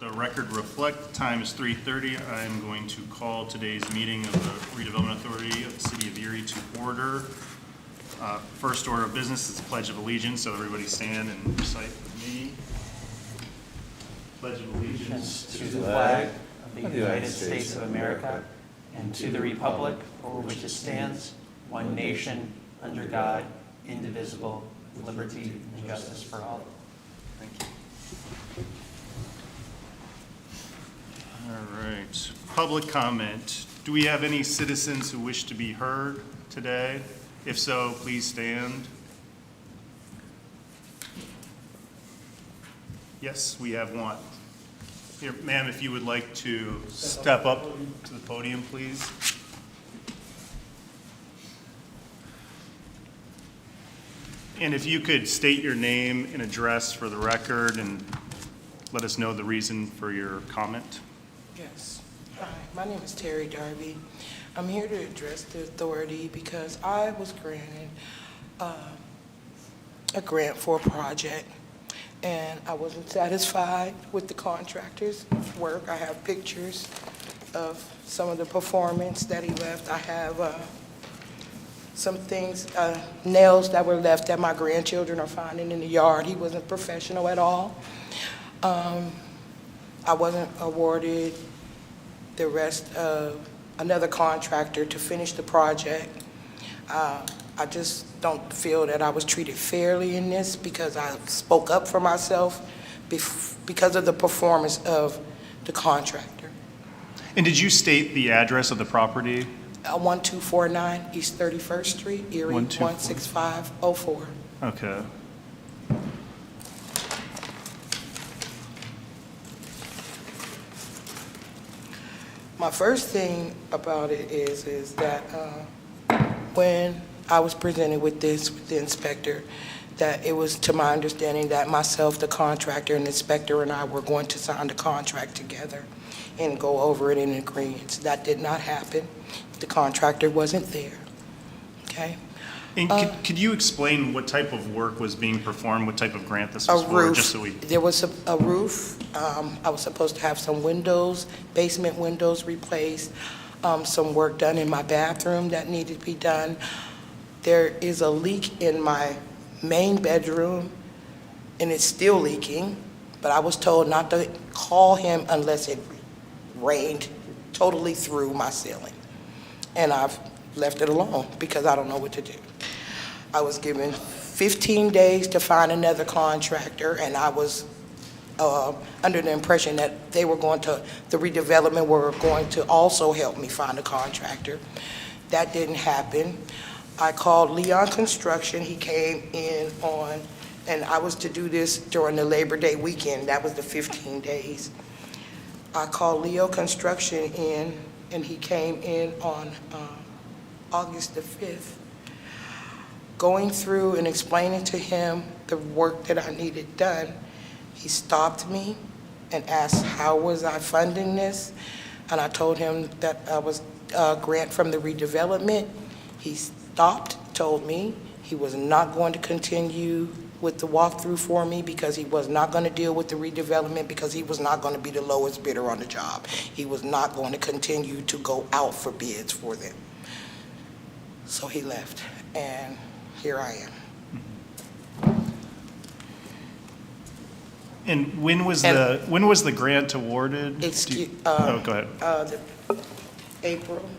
The record reflect, the time is 3:30. I am going to call today's meeting of the Redevelopment Authority of the City of Erie to order. First order of business is the Pledge of Allegiance, so everybody stand and recite with me. Pledge of Allegiance To the flag of the United States of America and to the republic for which it stands, one nation, under God, indivisible, with liberty and justice for all. Thank you. All right. Public comment. Do we have any citizens who wish to be heard today? If so, please stand. Yes, we have one. Here, ma'am, if you would like to step up to the podium, please. And if you could state your name and address for the record and let us know the reason for your comment. Yes. Hi, my name is Terry Darby. I'm here to address the authority because I was granted a grant for a project, and I wasn't satisfied with the contractor's work. I have pictures of some of the performance that he left. I have some things, nails that were left that my grandchildren are finding in the yard. He wasn't professional at all. I wasn't awarded the rest of another contractor to finish the project. I just don't feel that I was treated fairly in this because I spoke up for myself because of the performance of the contractor. And did you state the address of the property? 1249 East 31st Street, Erie, 16504. Okay. My first thing about it is that when I was presented with this with the inspector, that it was to my understanding that myself, the contractor, and the inspector and I were going to sign the contract together and go over it in agreement. That did not happen. The contractor wasn't there. Okay? And could you explain what type of work was being performed, what type of grant this was A for? roof. Just so we... There was a roof. I was supposed to have some windows, basement windows replaced, some work done in my bathroom that needed to be done. There is a leak in my main bedroom, and it's still leaking, but I was told not to call him unless it rained totally through my ceiling. And I've left it alone because I don't know what to do. I was given 15 days to find another contractor, and I was under the impression that they were going to, the redevelopment were going to also help me find a contractor. That didn't happen. I called Leon Construction. He came in on, and I was to do this during the Labor Day weekend. That was the 15 days. I called Leo Construction in, and he came in on August the 5th. Going through and explaining to him the work that I needed done, he stopped me and asked how was I funding this, and I told him that I was a grant from the redevelopment. He stopped, told me he was not going to continue with the walkthrough for me because he was not going to deal with the redevelopment because he was not going to be the lowest bidder on the job. He was not going to continue to go out for bids for them. So he left, and here I am. And when was the grant awarded? Go ahead. April.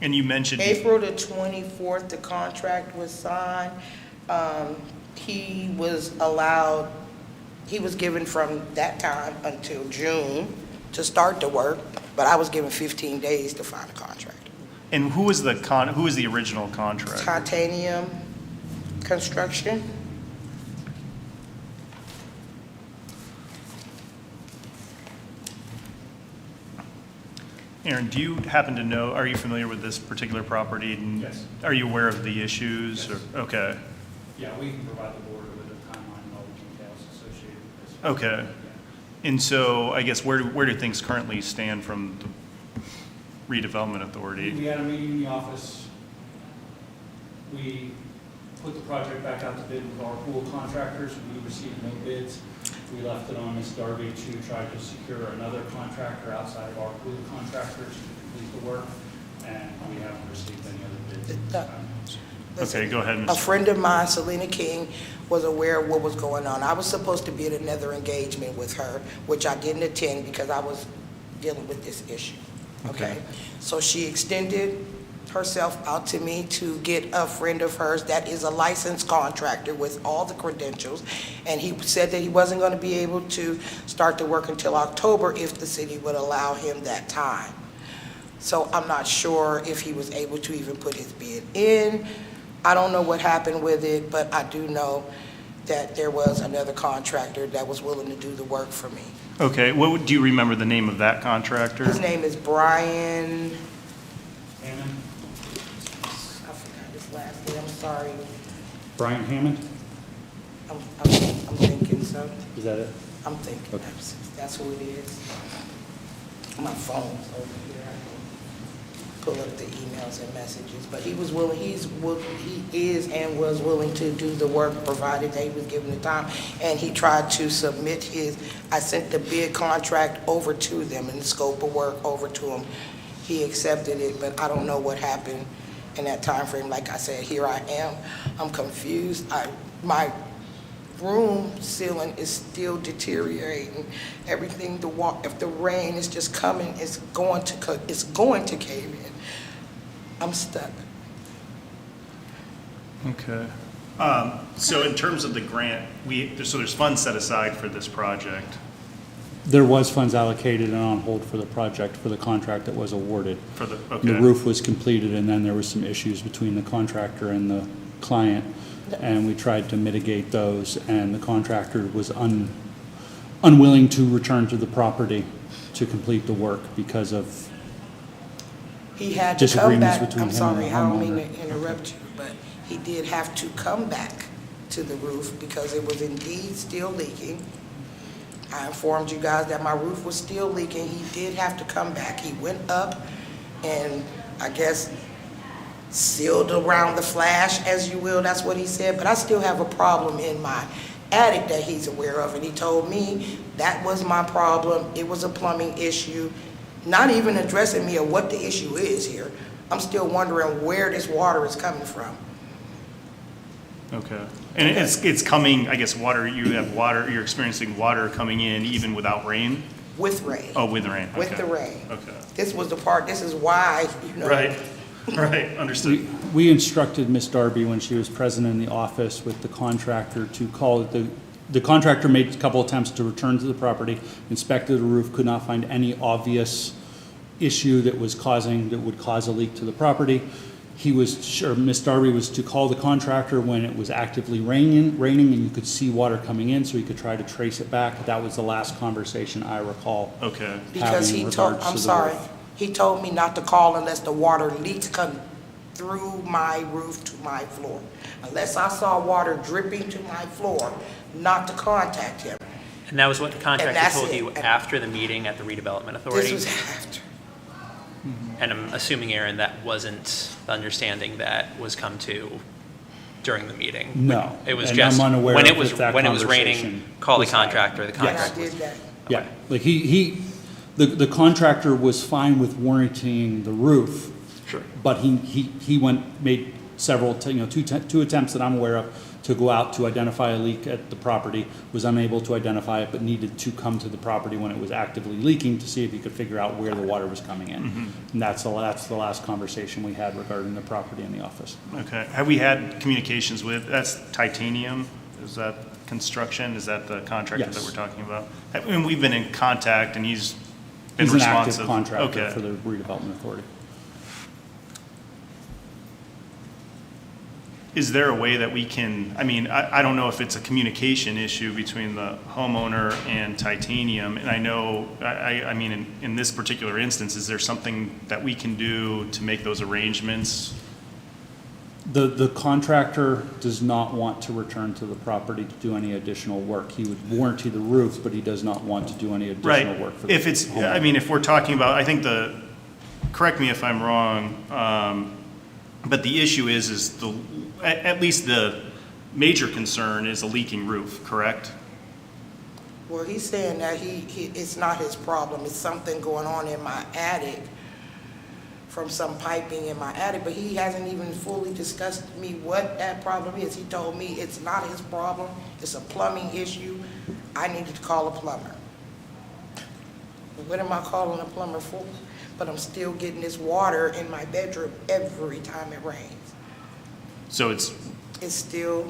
And you mentioned April the 24th, the contract was signed. He was allowed, he was given from that time until June to start the work, but I was given 15 days to find a contractor. And who was the original contractor? Titanium Construction. Aaron, do you happen to know, are you familiar with this particular property? And Yes. Are you aware of the issues? Yes. Or, okay. Yeah, we can provide the board with a timeline and all the details associated with this. Okay. Yeah. And so I guess where do things currently stand from the redevelopment authority? We had a meeting in the office We put the project back out to bid with our pool contractors. We received no bids. We left it on Ms. Darby to try to secure another contractor outside of our pool contractors to complete the work, and we haven't received any other bids at this time. Okay, go ahead, A Ms. friend of mine, Selena King, was aware of what was going on. I was supposed to be at another engagement with her, which I didn't attend because I was dealing with this issue, okay? So she extended herself out to me to get a friend of hers that is a licensed contractor with all the credentials, and he said that he wasn't going to be able to start the work until October if the city would allow him that time. So I'm not sure if he was able to even put his bid in. I don't know what happened with it, but I do know that there was another contractor that was willing to do the work for me. Okay, do you remember the name of that contractor? His name is Brian, Hammond? I forgot his last name, I'm sorry. Brian Hammond? I'm thinking so. Is that it? I'm thinking that's who it is. My phone's over here. I can pull up the emails and messages. But he was willing, he is and was willing to do the work provided that he was given the time. And he tried to submit I sent the bid contract over to them and the scope of work over to him. He accepted it, but I don't know what happened in that time frame. Like I said, here I am. I'm confused. My room ceiling is still deteriorating. Everything, if the rain is just coming, it's going to cave in. I'm stuck. Okay. So in terms of the grant, so there's funds set aside for this project There was funds allocated and on hold for the project, for the contract that was awarded. okay. The roof was completed, and then there was some issues between the contractor and the client, and we tried to mitigate those, and the contractor was unwilling to return to the property to complete the work because of He had to come disagreements back. between I'm him sorry, and the I don't mean homeowner. to interrupt you, but he did have to come back to the roof because it was indeed still leaking. I informed you guys that my roof was still leaking. He did have to come back. He went up and I guess sealed around the flash, as you will. That's what he said. But I still have a problem in my attic that he's aware of. And he told me that was my problem. It was a plumbing issue. Not even addressing me of what the issue is here. I'm still wondering where this water is coming from. Okay. And it's coming, I guess, you're experiencing water coming in even without rain? With rain. Oh, with the rain. With Okay. the rain. Okay. This was the part, this is why, Right, understood. We instructed Ms. Darby when she was present in the office with the contractor to call it, the contractor made a couple attempts to return to the property, inspected the roof, could not find any obvious issue that would cause a leak to the property. Ms. Darby was to call the contractor when it was actively raining and you could see water coming in, so he could try to trace it back. That was the last conversation I recall. Okay. Because having he in told, regards to I'm the sorry, roof. he told me not to call unless the water leaked come through my roof to my floor. Unless I saw water dripping to my floor, not to contact him. And that was what the contractor that's told it. you And- after the meeting at the Redevelopment Authority? This was after. And I'm assuming, Aaron, that wasn't the understanding that was come to during the meeting? No. It was And just, I'm unaware when it of was, if that when it was raining, conversation call the was had. contractor, the And I contractor. did that. Yeah, like the contractor was fine with warrantying the roof. Sure. But he made several, two attempts that I'm aware of to go out to identify a leak at the property, was unable to identify it, but needed to come to the property when it was actively leaking to see if he could figure out where the water was coming in. And that's the last conversation we had regarding the property in the office. Okay. Have we had communications with, that's Titanium? Is that construction? Is that the contractor that Yes. we're talking about? And we've been in contact and he's been He's an responsive? active contractor Okay. for the redevelopment authority. Is there a way that we can, I don't know if it's a communication issue between the homeowner and Titanium, and I know, in this particular instance, is there something that we can do to make those arrangements? The contractor does not want to return to the property to do any additional work. He would warranty the roof, but he does not want to do any additional Right. work for the If it's, homeowner. if we're talking about, I think correct me if I'm wrong, But the issue is at least the major concern is a leaking roof, correct? Well, he's saying that it's not his problem, it's something going on in my attic from some piping in my attic, but he hasn't even fully discussed with me what that problem is. He told me it's not his problem, it's a plumbing issue. I needed to call a plumber. What am I calling a plumber for? But I'm still getting this water in my bedroom every time it rains. So it's, It's still,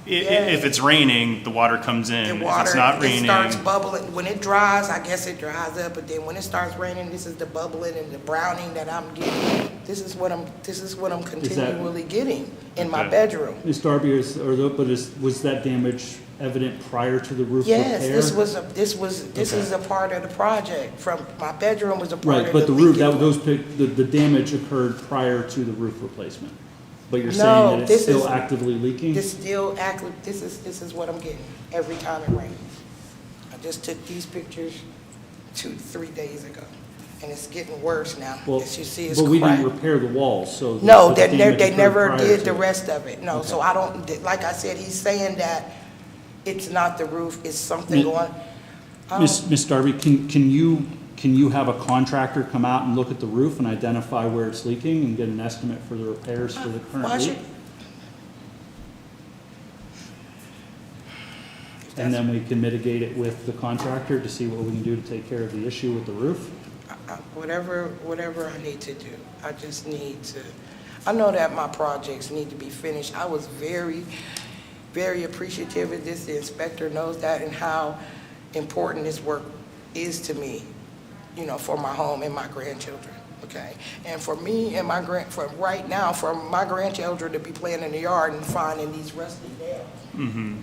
if it's raining, the water comes in. the If water, it's not it raining, starts bubbling. When it dries, I guess it dries up, but then when it starts raining, this is the bubbling and the browning that I'm getting. This is what I'm continually getting in my Okay. bedroom. Ms. Darby, was that damage evident prior to the roof repair? Yes, this is a part of the project. From, my bedroom was a part Right, of but the the roof, leaking. the damage occurred prior to the roof replacement. But you're No, saying that it's this still is- actively leaking? This still active, this is what I'm getting every time it rains. I just took these pictures 3 days ago, and it's getting worse now. Well, As you see, it's but we didn't cracked. repair the walls, so. No, the they damage occurred never prior did to the it. rest of it, no. So Okay. I don't, like I said, he's saying that it's not the roof, it's something Mi- going. Ms. Darby, can you have a contractor come out and look at the roof and identify where it's leaking and get an estimate for the repairs for the current Why leak? should- And then we can mitigate it with the contractor to see what we can do to take care of the issue with the roof? Whatever I need to do, I just need to, I know that my projects need to be finished. I was very, very appreciative of this. The inspector knows that and how important this work is to me, you know, for my home and my grandchildren, okay? And for me and for right now, for my grandchildren to be playing in the yard and finding these rusty nails.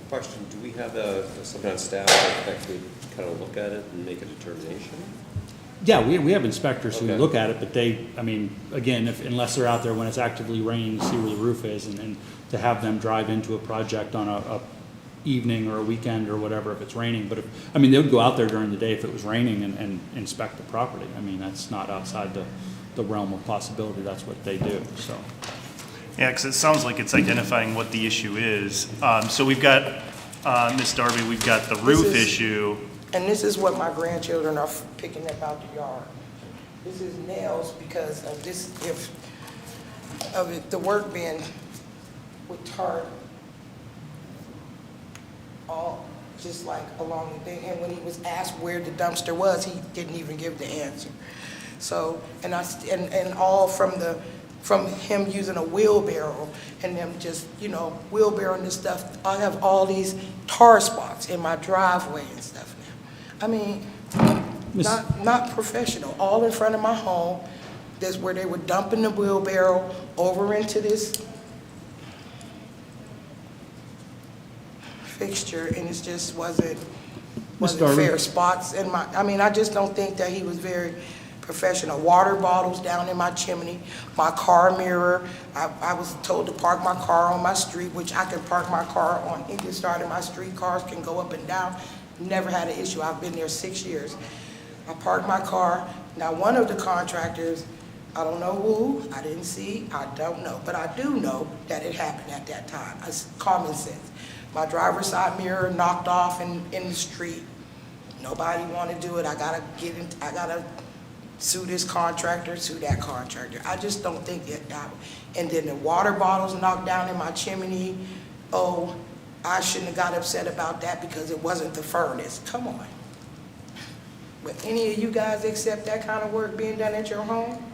Question, do we have someone on staff that could kind of look at it and make a determination? Yeah, we have inspectors who Okay. look at it, but they, I mean, again, unless they're out there when it's actively raining to see where the roof is, and to have them drive into a project on a evening or a weekend or whatever if it's raining, but I mean, they would go out there during the day if it was raining and inspect the property. I mean, that's not outside the realm of possibility, that's what they do, so. yeah, because it sounds like it's identifying what the issue is. So we've got, Ms. Darby, we've got the roof is- issue. And this is what my grandchildren are picking up out the yard. This is nails because of this, the work being with tar all just like along the thing. And when he was asked where the dumpster was, he didn't even give the answer. So, and all from him using a wheelbarrow and them just, you know, wheelbarrowing this stuff. I have all these tar spots in my driveway and stuff now. I mean, Miss- not professional, all in front of my home. That's where they were dumping the wheelbarrow over into this fixture, and it just wasn't Darby? fair. Spots in my, I mean, I just don't think that he was very professional. Water bottles down in my chimney, my car mirror. I was told to park my car on my street, which I can park my car on either side of my street. Cars can go up and down. Never had an issue. I've been there 6 years. I parked my car. Now, one of the contractors, I don't know who, I didn't see, I don't know. But I do know that it happened at that time. It's common sense. My driver's side mirror knocked off in the street. Nobody wanted to do it. I gotta sue this contractor, sue that contractor. I just don't think that, and then the water bottles knocked down in my chimney. Oh, I shouldn't have got upset about that because it wasn't the furnace. Come on. Would any of you guys accept that kind of work being done at your home?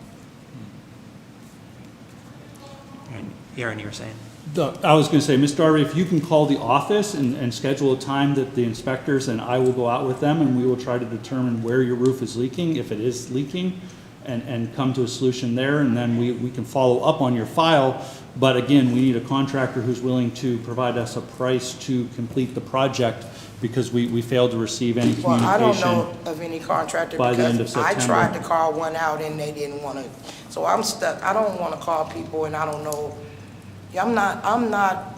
Aaron, you were saying? I was gonna say, Ms. Darby, if you can call the office and schedule a time that the inspectors and I will go out with them and we will try to determine where your roof is leaking, if it is leaking, and come to a solution there, and then we can follow up on your file. But again, we need a contractor who's willing to provide us a price to complete the project because we failed to receive any Well, I don't communication. know of any contractor by the end of because I September. tried to call one out and they didn't want to. So I'm stuck. I don't want to call people and I don't know. Yeah, I'm not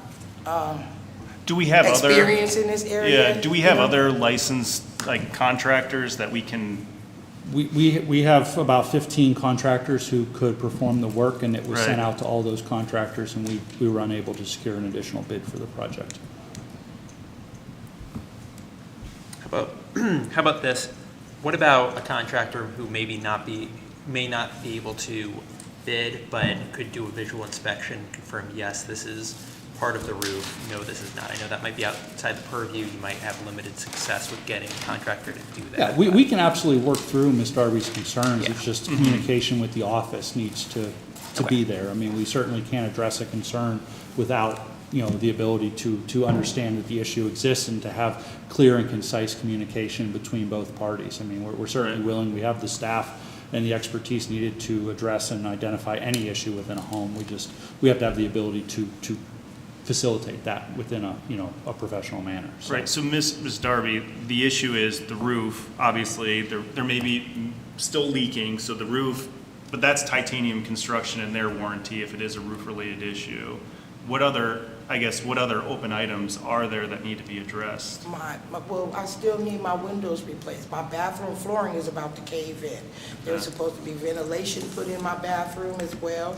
Do we have other? experienced in this area. Yeah, do we have you know? other licensed, like, contractors that we can We have about 15 contractors who could perform the work, and it was sent Right. out to all those contractors, and we were unable to secure an additional bid for the project. How about this? What about a contractor who may not be able to bid, but could do a visual inspection, confirm, yes, this is part of the roof, no, this is not? I know that might be outside the purview, you might have limited success with getting a contractor to do that. Yeah, we can absolutely work through Ms. Darby's concerns. Yeah. It's just communication with the office needs to be there. I mean, we certainly can't address a concern without, the ability to understand that the issue exists and to have clear and concise communication between both parties. I mean, we're certainly willing, we have the staff and the expertise needed to address and identify any issue within a home. We have to have the ability to facilitate that within a professional manner. So. Right, so Ms. Darby, the issue is the roof, obviously, there may be still leaking, so the roof, but that's titanium construction and their warranty if it is a roof-related issue. What other open items are there that need to be addressed? Well, I still need my windows replaced. My bathroom flooring is about to cave in. There's supposed to be ventilation put in my bathroom as well.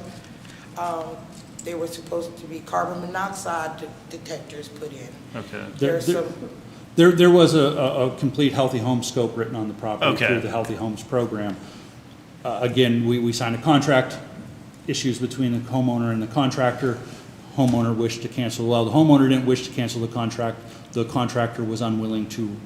There were supposed to be carbon monoxide detectors put in. Okay. There's some, There was a complete healthy home scope written on the property Okay. through the Healthy Homes program. Again, we signed a contract, issues between the homeowner and the contractor. Homeowner wished to cancel. Well, the homeowner didn't wish to cancel the contract. The contractor was unwilling to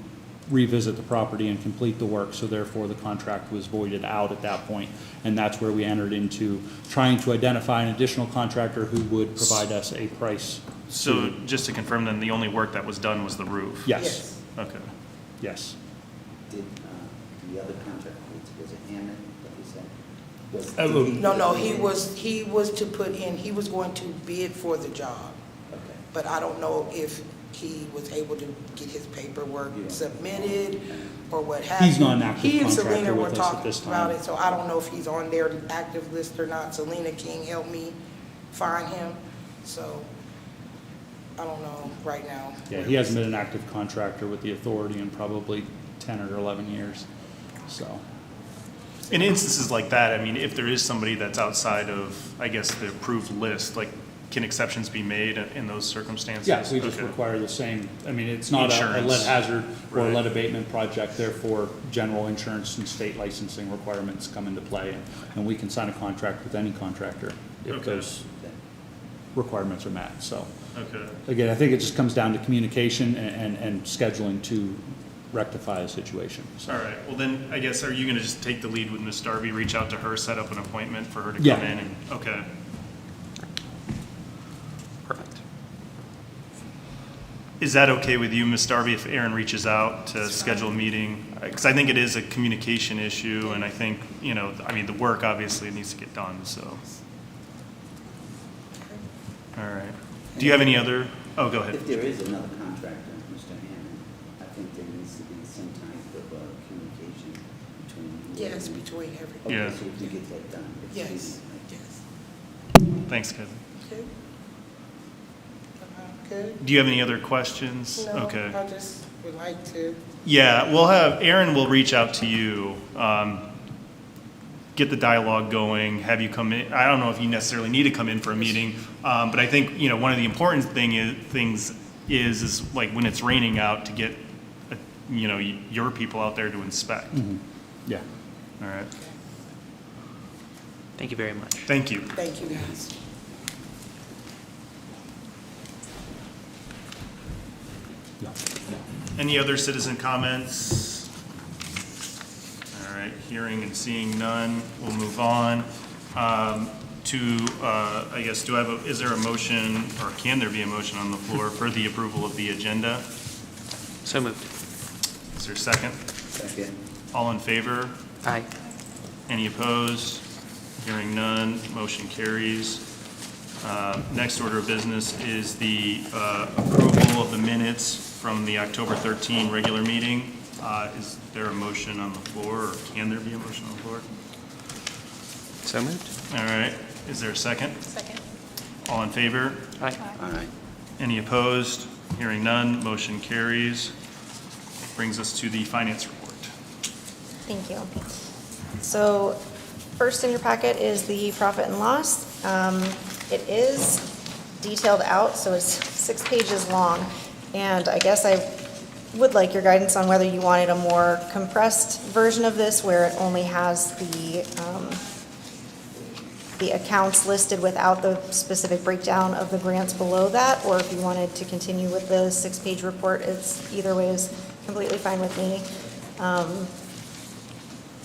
revisit the property and complete the work, so therefore the contract was voided out at that point. And that's where we entered into trying to identify an additional contractor who would provide us a price. So just to confirm then, the only work that was done was the roof? Yes, Okay. yes. Did the other contract, was it Hammond that we said? no, he was to put in, he was going to bid for the job. Okay. But I don't know if he was able to get his paperwork submitted or what have you. He's not an active He and contractor Selena were with us at talking this about time. it, so I don't know if he's on their active list or not. Selena King helped me find him, so I don't know right now. Yeah, he hasn't been an active contractor with the authority in probably 10 or 11 years, so. In instances like that, I mean, if there is somebody that's outside of, I guess, the approved list, like, can exceptions be made in those circumstances? Yes, we just Okay. require the same, I mean, it's not a Insurance. lead hazard or a Right. lead abatement project, therefore general insurance and state licensing requirements come into play, and we can sign a contract with any contractor if Okay. those requirements are met, so. Okay. Again, I think it just comes down to communication and scheduling to rectify a situation. So. All right, well then, I guess, are you gonna just take the lead with Ms. Darby, reach out to her, set up an appointment for her to Yeah. come in and, okay. Perfect. Is that okay with you, Ms. Darby, if Aaron reaches out to schedule a meeting? Because I think it is a communication issue, and I think, the work obviously needs to get done, so. All right. Do you have any other, oh, go ahead. If there is another contractor, Mr. Hammond, I think there needs to be some type of communication between you. Yes, and- between every, Okay, Yeah. so we can get that done. yes, yes. Thanks, Kevin. Okay. Good? Do you have any other questions? No, Okay. I just would like to, Yeah, Aaron will reach out to you, get the dialogue going, have you come in. I don't know if you necessarily need to come in for a meeting, but I think, one of the important things is like when it's raining out to get, your people out there to inspect. Yeah. All right, Thank you very much. thank you. thank you guys. Yeah. Any other citizen comments? All right, hearing and seeing none, we'll move on I guess, is there a motion, or can there be a motion on the floor for the approval of the agenda? So moved. Is there a second? Second. All in favor? Aye. Any opposed? Hearing none, motion carries. Next order of business is the approval of the minutes from the October 13 regular meeting. Is there a motion on the floor, or can there be a motion on the floor? So moved. All right, is there a second? Second. All in favor? Aye. All right. Any opposed? Hearing none, motion carries. Brings us to the finance report. Thank you. So first in your packet is the profit and loss. It is detailed out, so it's 6 pages long. And I guess I would like your guidance on whether you wanted a more compressed version of this where it only has the accounts listed without the specific breakdown of the grants below that, or if you wanted to continue with the 6-page report. It's either way is completely fine with me.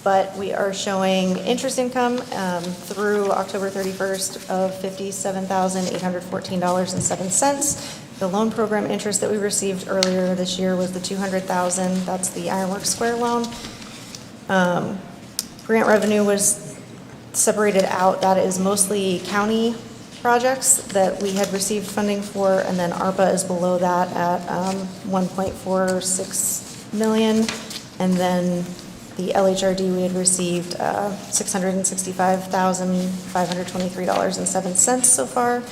But we are showing interest income through October 31st of $57,814.07. The loan program interest that we received earlier this year was the $200,000. That's the Ironworks Square loan. Grant revenue was separated out. That is mostly county projects that we had received funding for, and then ARPA is below that at 1.46 million. And then the LHRD, we had received $665,523.07 so far.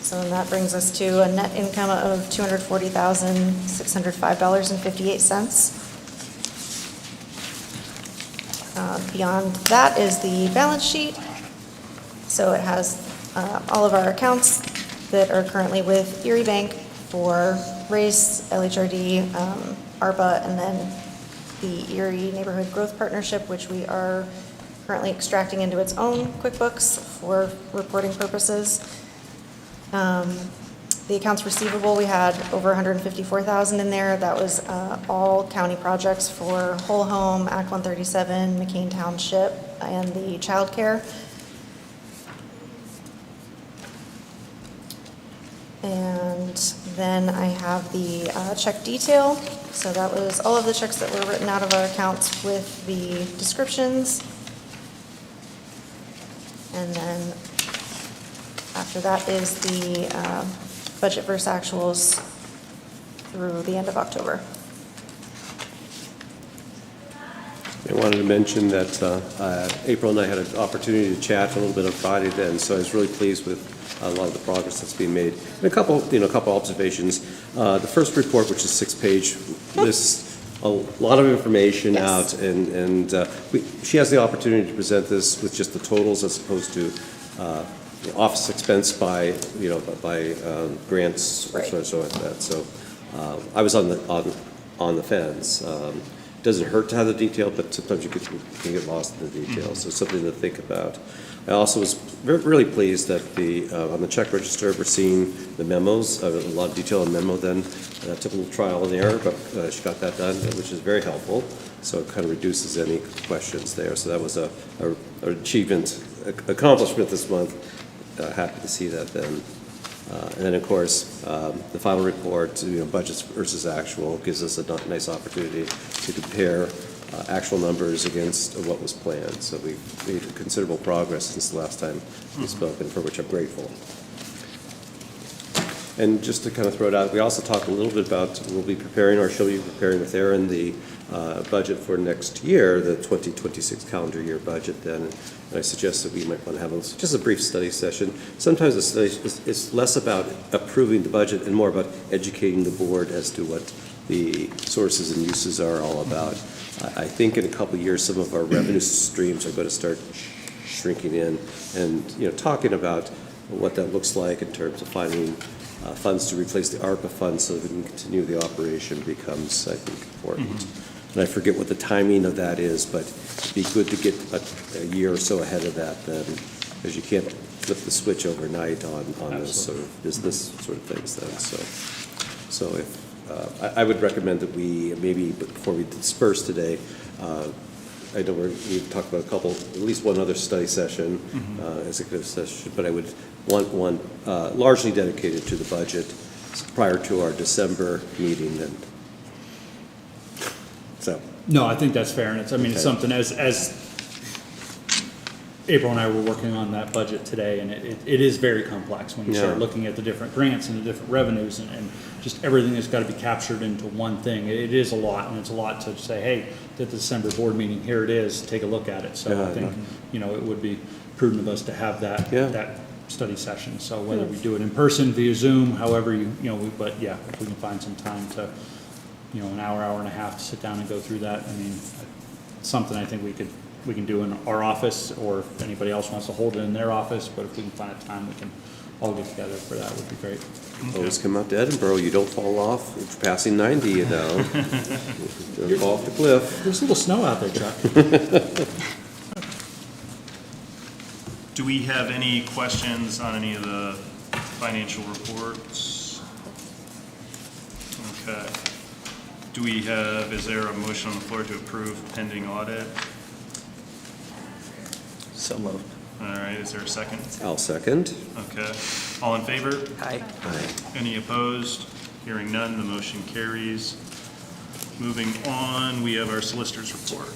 So then that brings us to a net income of $240,605.58. Beyond that is the balance sheet. So it has all of our accounts that are currently with Erie Bank for RACE, LHRD, ARPA, and then the Erie Neighborhood Growth Partnership, which we are currently extracting into its own QuickBooks for reporting purposes. The accounts receivable, we had over $154,000 in there. That was all county projects for Whole Home, Act 137, McCain Township, and the child care. And then I have the check detail. So that was all of the checks that were written out of our accounts with the descriptions. And then after that is the budget versus actuals through the end of October. I wanted to mention that April and I had an opportunity to chat a little bit on Friday then, so I was really pleased with a lot of the progress that's being made. And a couple observations. The first report, which is 6-page, lists a lot of information out, and she has the opportunity to present this with just the totals as opposed to office expense by grants, Right. so like that. So I was on the fence. Doesn't hurt to have the detail, but sometimes you can get lost in the details. So something to think about. I also was really pleased that on the check register we're seeing the memos, a lot of detail in memo. Then took a little trial and error, but she got that done, which is very helpful. So it kind of reduces any questions there. So that was an accomplishment this month. Happy to see that then. And then, of course, the final report, budgets versus actual, gives us a nice opportunity to compare actual numbers against what was planned. So we've made considerable progress since the last time we spoke, and for which I'm grateful. And just to kind of throw it out, we also talked a little bit about, she'll be preparing with Aaron the budget for next year, the 2026 calendar year budget then. And I suggest that we might want to have just a brief study session. Sometimes the study is less about approving the budget and more about educating the board as to what the sources and uses are all about. I think in a couple of years, some of our revenue streams are going to start shrinking in, and talking about what that looks like in terms of finding funds to replace the ARPA funds so that we can continue the operation becomes, I think, important. And I forget what the timing of that is, but it'd be good to get a year or so ahead of that then, because you can't flip the switch overnight on those sort of business sort of things then. So if I would recommend that we maybe before we disperse today, I know we've talked about at least one other study session, executive session, but I would want one largely dedicated to the budget prior to our December meeting then. So. No, I think that's fair, and it's something as April and I were working on that budget today, and it is very complex when you start looking at the different grants and the different revenues and just everything that's got to be captured into one thing. It is a lot, and it's a lot to say, hey, at the December board meeting, here it is, take a look at it. So I think, it would be prudent of us to have that study session. So whether we do it in person, via Zoom, however if we can find some time to an hour, hour and a half to sit down and go through that. I mean, something I think we can do in our office, or if anybody else wants to hold it in their office, but if we can find a time, we can all get together for that, would be great. Always come out to Edinburgh, you don't fall off, it's passing 90, you know. Don't fall off the cliff. There's a little snow out there, Chuck. Do we have any questions on any of the financial reports? Okay. Is there a motion on the floor to approve pending audit? So moved. All right, is there a second? I'll second. Okay. All in favor? Aye. Any opposed? Hearing none, the motion carries. Moving on, we have our solicitor's report.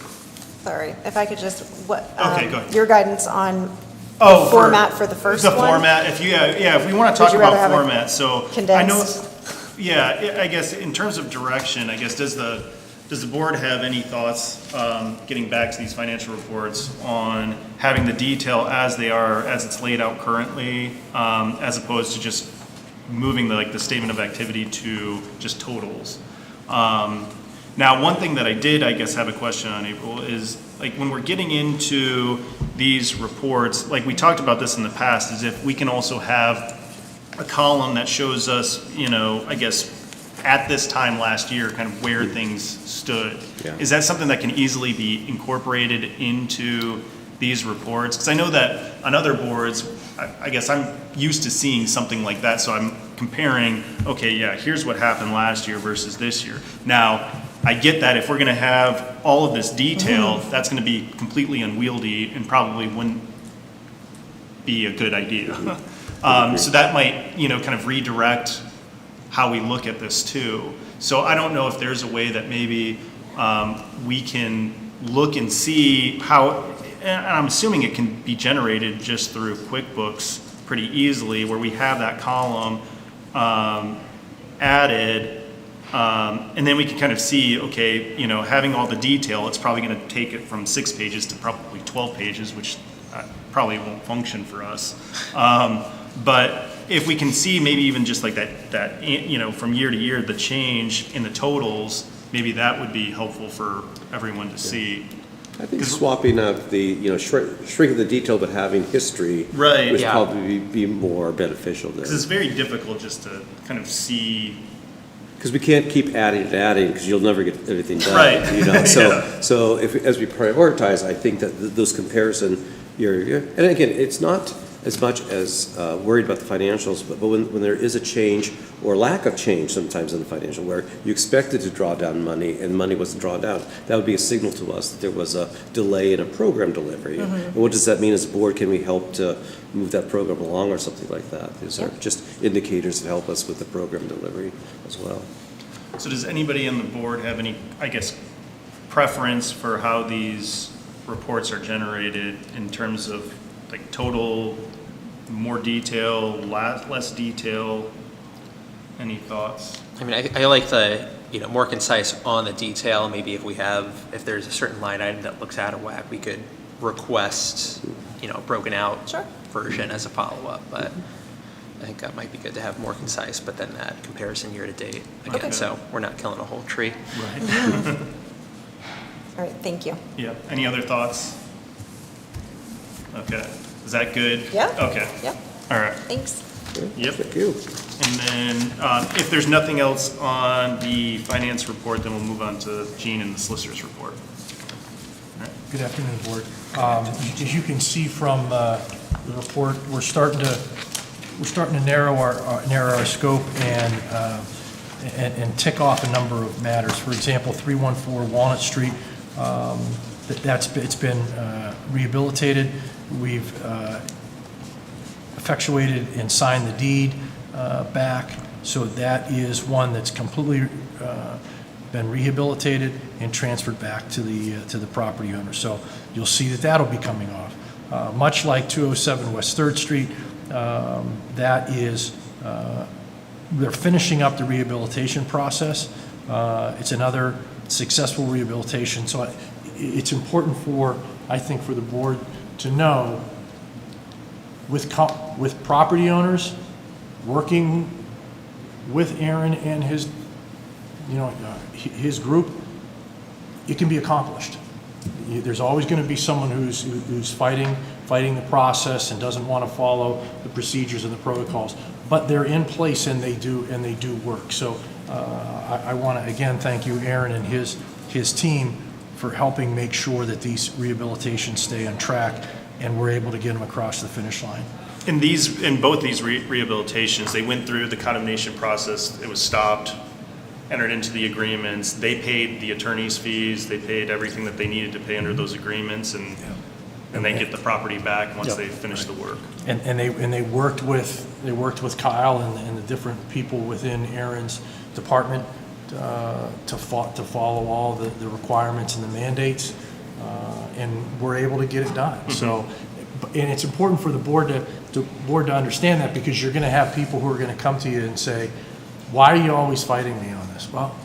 Sorry, if I could just, Okay, go ahead. your guidance on Oh, the format for the first one? The format, if we want to Would talk you rather about have it format, so. I know, condensed? yeah, I guess in terms of direction, I guess, does the board have any thoughts, getting back to these financial reports, on having the detail as they are, as it's laid out currently, as opposed to just moving the statement of activity to just totals? Now, one thing that I did, I guess, have a question on, April, is when we're getting into these reports, we talked about this in the past, is if we can also have a column that shows us, I guess, at this time last year, kind of where things stood. Yeah. Is that something that can easily be incorporated into these reports? Because I know that on other boards, I guess I'm used to seeing something like that, so I'm comparing, okay, yeah, here's what happened last year versus this year. Now, I get that if we're going to have all of this detail, that's going to be completely unwieldy and probably wouldn't be a good idea. So that might, kind of redirect how we look at this too. So I don't know if there's a way that maybe we can look and see how, and I'm assuming it can be generated just through QuickBooks pretty easily, where we have that column added, and then we can kind of see, okay, having all the detail, it's probably going to take it from 6 pages to probably 12 pages, which probably won't function for us. But if we can see maybe even just that from year to year, the change in the totals, maybe that would be helpful for everyone to see. I think swapping out the, shrinking the detail but having history Right. would Yeah. probably be more beneficial Because than. it's very difficult just to kind of see. Because we can't keep adding and adding, because you'll never get everything done. Right. So, Yeah. so as we prioritize, I think that those comparison, and again, it's not as much as worried about the financials, but when there is a change or lack of change sometimes in the financial, where you expected to draw down money and money wasn't drawn down, that would be a signal to us that there was a delay in a program delivery. And what does that mean as a board? Can we help to move that program along or something like that? These are just indicators that help us with the program delivery as well. So does anybody on the board have any, I guess, preference for how these reports are generated in terms of total, more detail, less detail? Any thoughts? I mean, I like the, more concise on the detail. Maybe if there's a certain line item that looks out of whack, we could request, broken out Sure. version as a follow-up. But I think that might be good to have more concise, but then that comparison year to date again, Okay. so we're not killing a whole tree. Right. All right, thank you. Yeah, any other thoughts? Okay, is that good? Yeah. Okay, Yep, all right. thanks. Yep. Thank you. And then, if there's nothing else on the finance report, then we'll move on to Gene and the solicitor's report. Good afternoon, Board. As you can see from the report, we're starting to narrow our scope and tick off a number of matters. For example, 314 Walnut Street, it's been rehabilitated. We've effectuated and signed the deed back, so that is one that's completely been rehabilitated and transferred back to the property owner. So you'll see that that'll be coming off. Much like 207 West 3rd Street, that is, they're finishing up the rehabilitation process. It's another successful rehabilitation. So it's important I think, for the board to know, with property owners, working with Aaron and his his group, it can be accomplished. There's always going to be someone who's fighting the process and doesn't want to follow the procedures and the protocols, but they're in place and they do work. So I want to again thank you, Aaron, and his team for helping make sure that these rehabilitations stay on track and we're able to get them across the finish line. In both these rehabilitations, they went through the condemnation process. It was stopped, entered into the agreements. They paid the attorney's fees. They paid everything that they needed to pay under those agreements, and they get the property back once they finish the work. And they worked with Kyle and the different people within Aaron's department to follow all the requirements and the mandates, and we're able to get it done. So, and it's important for the board to understand that, because you're going to have people who are going to come to you and say, "Why are you always fighting me on this?" Well,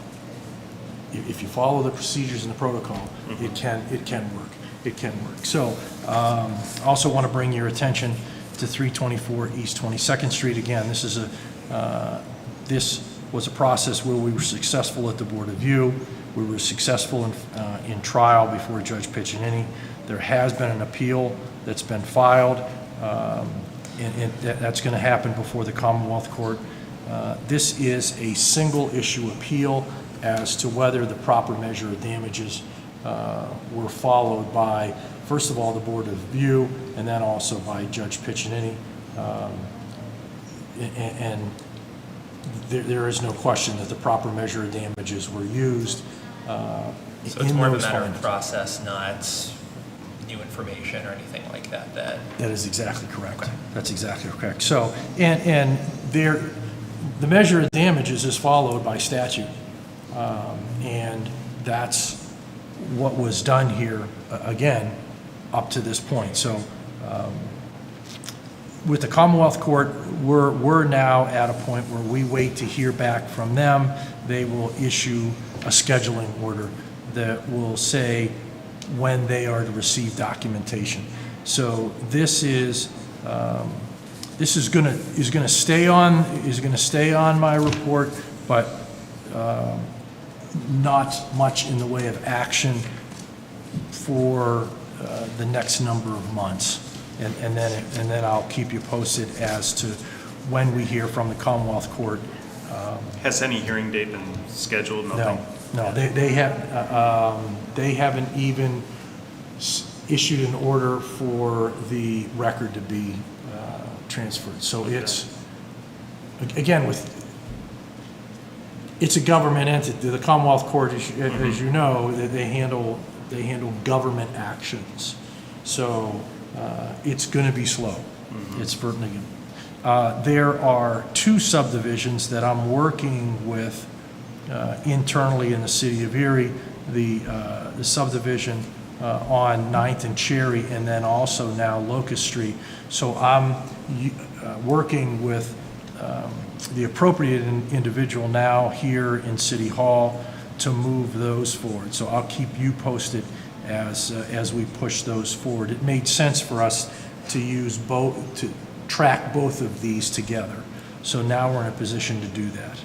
if you follow the procedures and the protocol, it can work. It can work. So, I also want to bring your attention to 324 East 22nd Street. Again, this was a process where we were successful at the Board of View. We were successful in trial before Judge Piccinini. There has been an appeal that's been filed, and that's going to happen before the Commonwealth Court. This is a single issue appeal as to whether the proper measure of damages were followed by, first of all, the Board of View, and then also by Judge Piccinini. And there is no question that the proper measure of damages were used. So it's more of a matter of findings. process, not new information or anything like that. That is exactly correct. Okay. That's exactly correct. So, and the measure of damages is followed by statute. And that's what was done here, again, up to this point. So, with the Commonwealth Court, we're now at a point where we wait to hear back from them. They will issue a scheduling order that will say when they are to receive documentation. So this is going to stay on my report, but not much in the way of action for the next number of months. And then I'll keep you posted as to when we hear from the Commonwealth Court. Has any hearing date been scheduled? Nothing? No, they haven't even issued an order for the record to be transferred. So it's, again, it's a government entity. The Commonwealth Court, as you know, they handle government actions. So it's going to be slow. It's certainly going to. There are two subdivisions that I'm working with internally in the city of Erie, the subdivision on 9th and Cherry, and then also now Locust Street. So I'm working with the appropriate individual now here in City Hall to move those forward. So I'll keep you posted as we push those forward. It made sense for us to track both of these together. So now we're in a position to do that.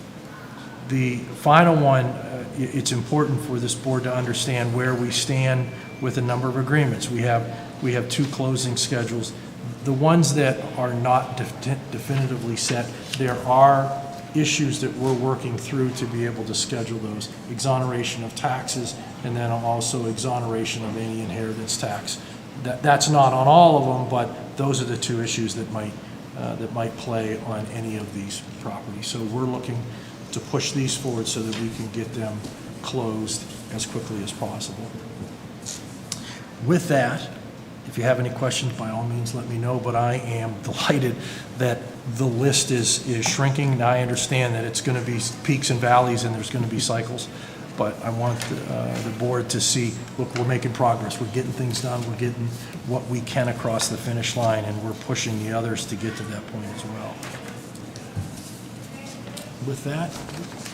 The final one, it's important for this board to understand where we stand with a number of agreements. We have two closing schedules. The ones that are not definitively set, there are issues that we're working through to be able to schedule those. Exoneration of taxes, and then also exoneration of any inheritance tax. That's not on all of them, but those are the two issues that might play on any of these properties. So we're looking to push these forward so that we can get them closed as quickly as possible. With that, if you have any questions, by all means, let me know, but I am delighted that the list is shrinking. Now, I understand that it's going to be peaks and valleys and there's going to be cycles, but I want the board to see, look, we're making progress. We're getting things done. We're getting what we can across the finish line, and we're pushing the others to get to that point as well. With that,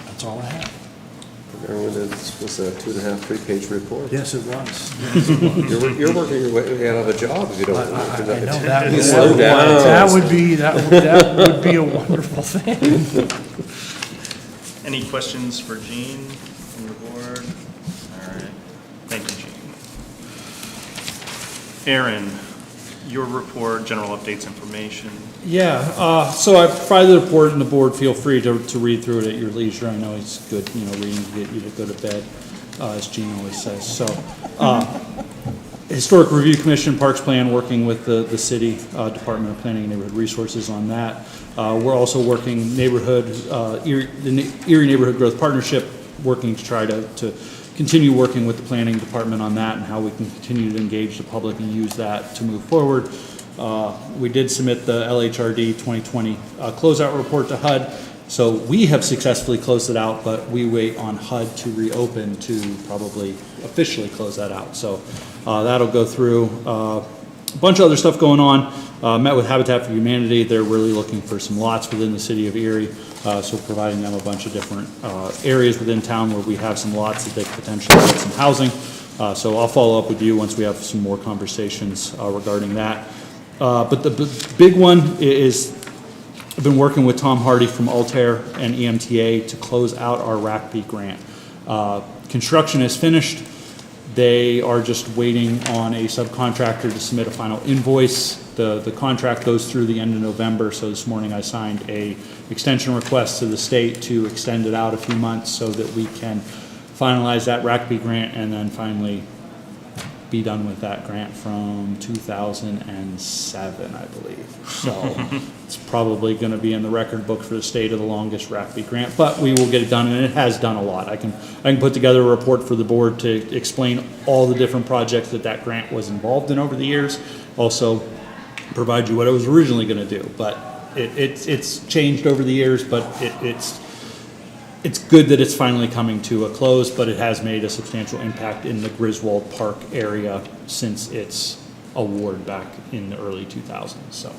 that's all I have. This was a 2.5, 3-page report. Yes, it was. You're working your way out of a job if you don't. I know You slow down. that would be a wonderful thing. Any questions for Gene from the board? All right. Thank you, Gene. Aaron, your report, general updates, information. Yeah, so I provided the report, and the board, feel free to read through it at your leisure. I know it's good, reading to get you to go to bed, as Gene always says. So, Historic Review Commission, Parks Plan, working with the city Department of Planning and Neighborhood Resources on that. We're also working the Erie Neighborhood Growth Partnership, working to try to continue working with the planning department on that and how we can continue to engage the public and use that to move forward. We did submit the LHRD 2020 closeout report to HUD. So we have successfully closed it out, but we wait on HUD to reopen to probably officially close that out. So that'll go through. A bunch of other stuff going on. Met with Habitat for Humanity. They're really looking for some lots within the city of Erie. So providing them a bunch of different areas within town where we have some lots that they could potentially get some housing. So I'll follow up with you once we have some more conversations regarding that. But the big one is, I've been working with Tom Hardy from Altair and EMTA to close out our RACP grant. Construction is finished. They are just waiting on a subcontractor to submit a final invoice. The contract goes through the end of November, so this morning I signed a extension request to the state to extend it out a few months so that we can finalize that RACP grant and then finally be done with that grant from 2007, I believe. So it's probably going to be in the record book for the state of the longest RACP grant, but we will get it done, and it has done a lot. I can put together a report for the board to explain all the different projects that grant was involved in over the years. Also provide you what it was originally going to do, but it's changed over the years, but it's good that it's finally coming to a close, but it has made a substantial impact in the Griswold Park area since its award back in the early 2000s. So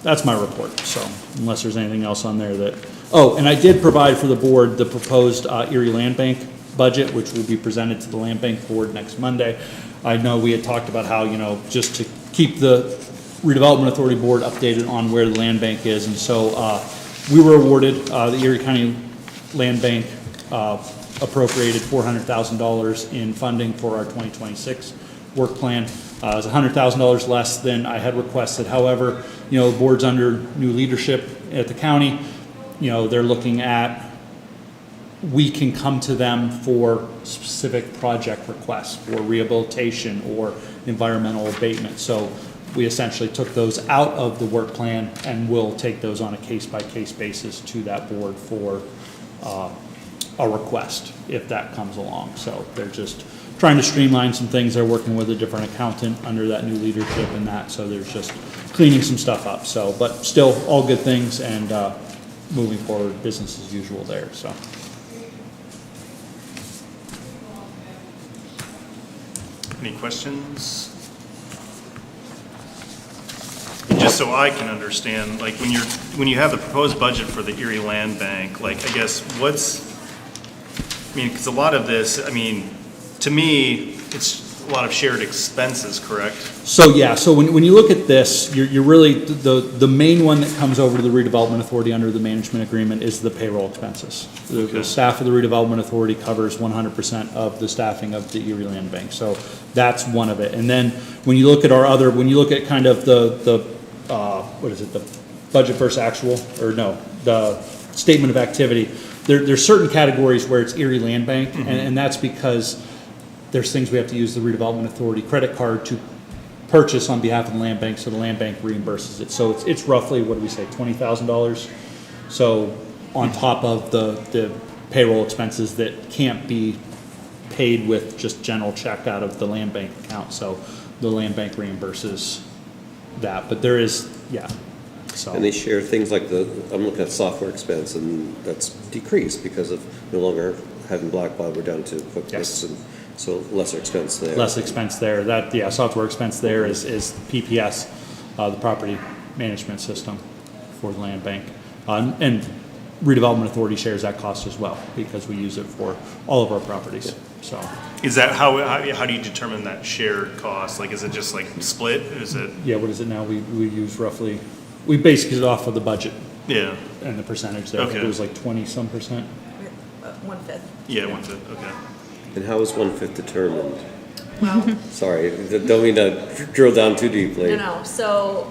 that's my report. So unless there's anything else on there that, and I did provide for the board the proposed Erie Land Bank budget, which will be presented to the Land Bank board next Monday. I know we had talked about how, just to keep the Redevelopment Authority board updated on where the land bank is. And so we were awarded, the Erie County Land Bank appropriated $400,000 in funding for our 2026 work plan. It was $100,000 less than I had requested. However, the board's under new leadership at the county. They're looking at, we can come to them for specific project requests for rehabilitation or environmental abatement. So we essentially took those out of the work plan and will take those on a case-by-case basis to that board for a request if that comes along. So they're just trying to streamline some things. They're working with a different accountant under that new leadership and that, so there's just cleaning some stuff up. So, but still all good things, and moving forward, business as usual there. So. Any questions? And just so I can understand, like when you have the proposed budget for the Erie Land Bank, like I guess because a lot of this, to me, it's a lot of shared expenses, correct? So yeah, so when you look at this, you're really, the main one that comes over to the Redevelopment Authority under the management agreement is the payroll expenses. The staff of the Redevelopment Authority covers 100% of the staffing of the Erie Land Bank. So that's one of it. And then when you look at when you look at kind of the budget versus actual, or no, the statement of activity, there's certain categories where it's Erie Land Bank, and that's because there's things we have to use the Redevelopment Authority credit card to purchase on behalf of the land bank, so the land bank reimburses it. So it's roughly, what do we say, $20,000? So on top of the payroll expenses that can't be paid with just general check out of the land bank account. So the land bank reimburses that, but there is, so. And they share things like I'm looking at software expense, and that's decreased because of no longer having Blackbaud. We're down to QuickBooks. Yes. And so lesser expense there. Less expense there. That, software expense there is PPS, the property management system for the land bank. And Redevelopment Authority shares that cost as well because we use it for all of our properties. Yeah. So. Is that how do you determine that shared cost? Like, is it just like split? Is it? Yeah, what is it now? We use roughly, we basically it off of the budget. Yeah. And the percentage there. Okay. I think it was like 20-some%. We 1/5. Yeah, 1/5, okay. And how is 1/5 determined? Well, Sorry, don't mean to drill down too deeply. no. So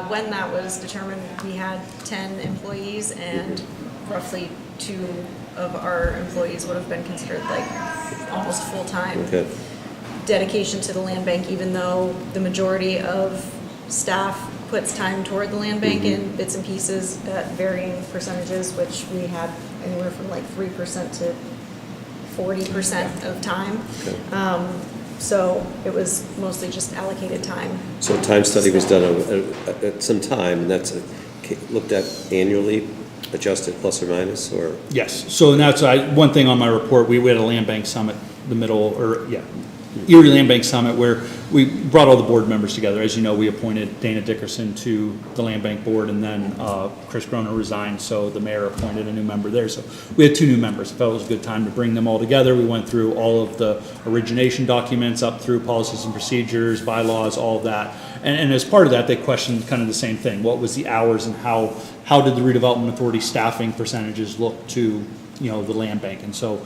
when that was determined, we had 10 employees, and roughly 2 of our employees would have been considered like almost full-time Okay, dedication to the land bank, even though the majority of staff puts time toward the land bank in bits and pieces at varying percentages, which we had anywhere from like 3% to 40% of time. okay. So it was mostly just allocated time. So a time study was done at some time, and that's looked at annually, adjusted plus or minus, or? Yes, so and that's, one thing on my report, we had a land bank summit, Erie Land Bank Summit, where we brought all the board members together. As you know, we appointed Dana Dickerson to the Land Bank Board, and then Chris Groner resigned, so the mayor appointed a new member there. So we had 2 new members. I felt it was a good time to bring them all together. We went through all of the origination documents, up through policies and procedures, bylaws, all of that. And as part of that, they questioned kind of the same thing. What was the hours, and how did the redevelopment authority staffing percentages look to, the land bank? And so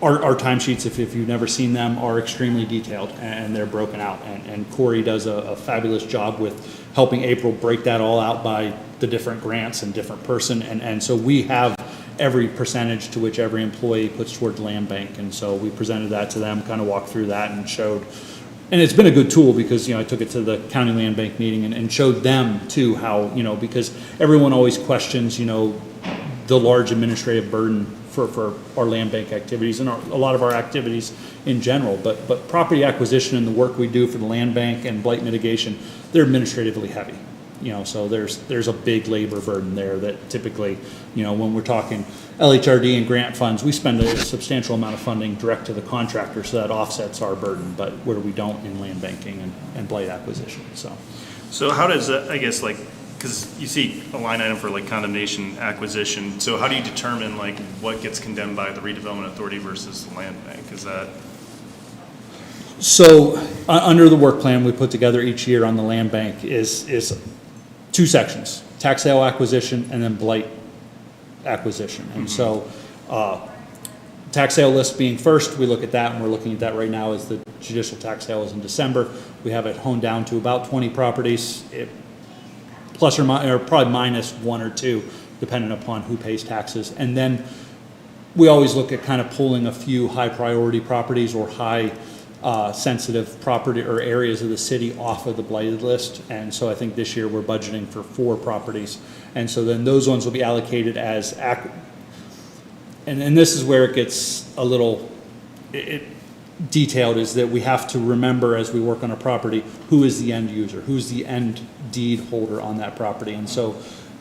our timesheets, if you've never seen them, are extremely detailed, and they're broken out. And Corey does a fabulous job with helping April break that all out by the different grants and different person. And so we have every percentage to which every employee puts toward the land bank. And so we presented that to them, kind of walked through that and showed. And it's been a good tool because, I took it to the county land bank meeting and showed them too how, because everyone always questions, the large administrative burden for our land bank activities and a lot of our activities in general. But property acquisition and the work we do for the land bank and blight mitigation, they're administratively heavy. So there's a big labor burden there that typically, when we're talking LHRD and grant funds, we spend a substantial amount of funding direct to the contractor, so that offsets our burden, but where we don't in land banking and blight acquisition, so. So how does that, I guess, because you see a line item for condemnation acquisition, so how do you determine what gets condemned by the redevelopment authority versus the land bank? Is that? So under the work plan we put together each year on the land bank is 2 sections, tax sale acquisition and then blight acquisition. And so tax sale list being first, we look at that, and we're looking at that right now as the judicial tax sale is in December. We have it honed down to about 20 properties, plus or minus, or probably minus 1 or 2, depending upon who pays taxes. And then we always look at kind of pulling a few high priority properties or high sensitive property or areas of the city off of the blighted list. And so I think this year we're budgeting for 4 properties. And so then those ones will be allocated as, and this is where it gets a little detailed, is that we have to remember as we work on a property, who is the end user, who's the end deed holder on that property. And so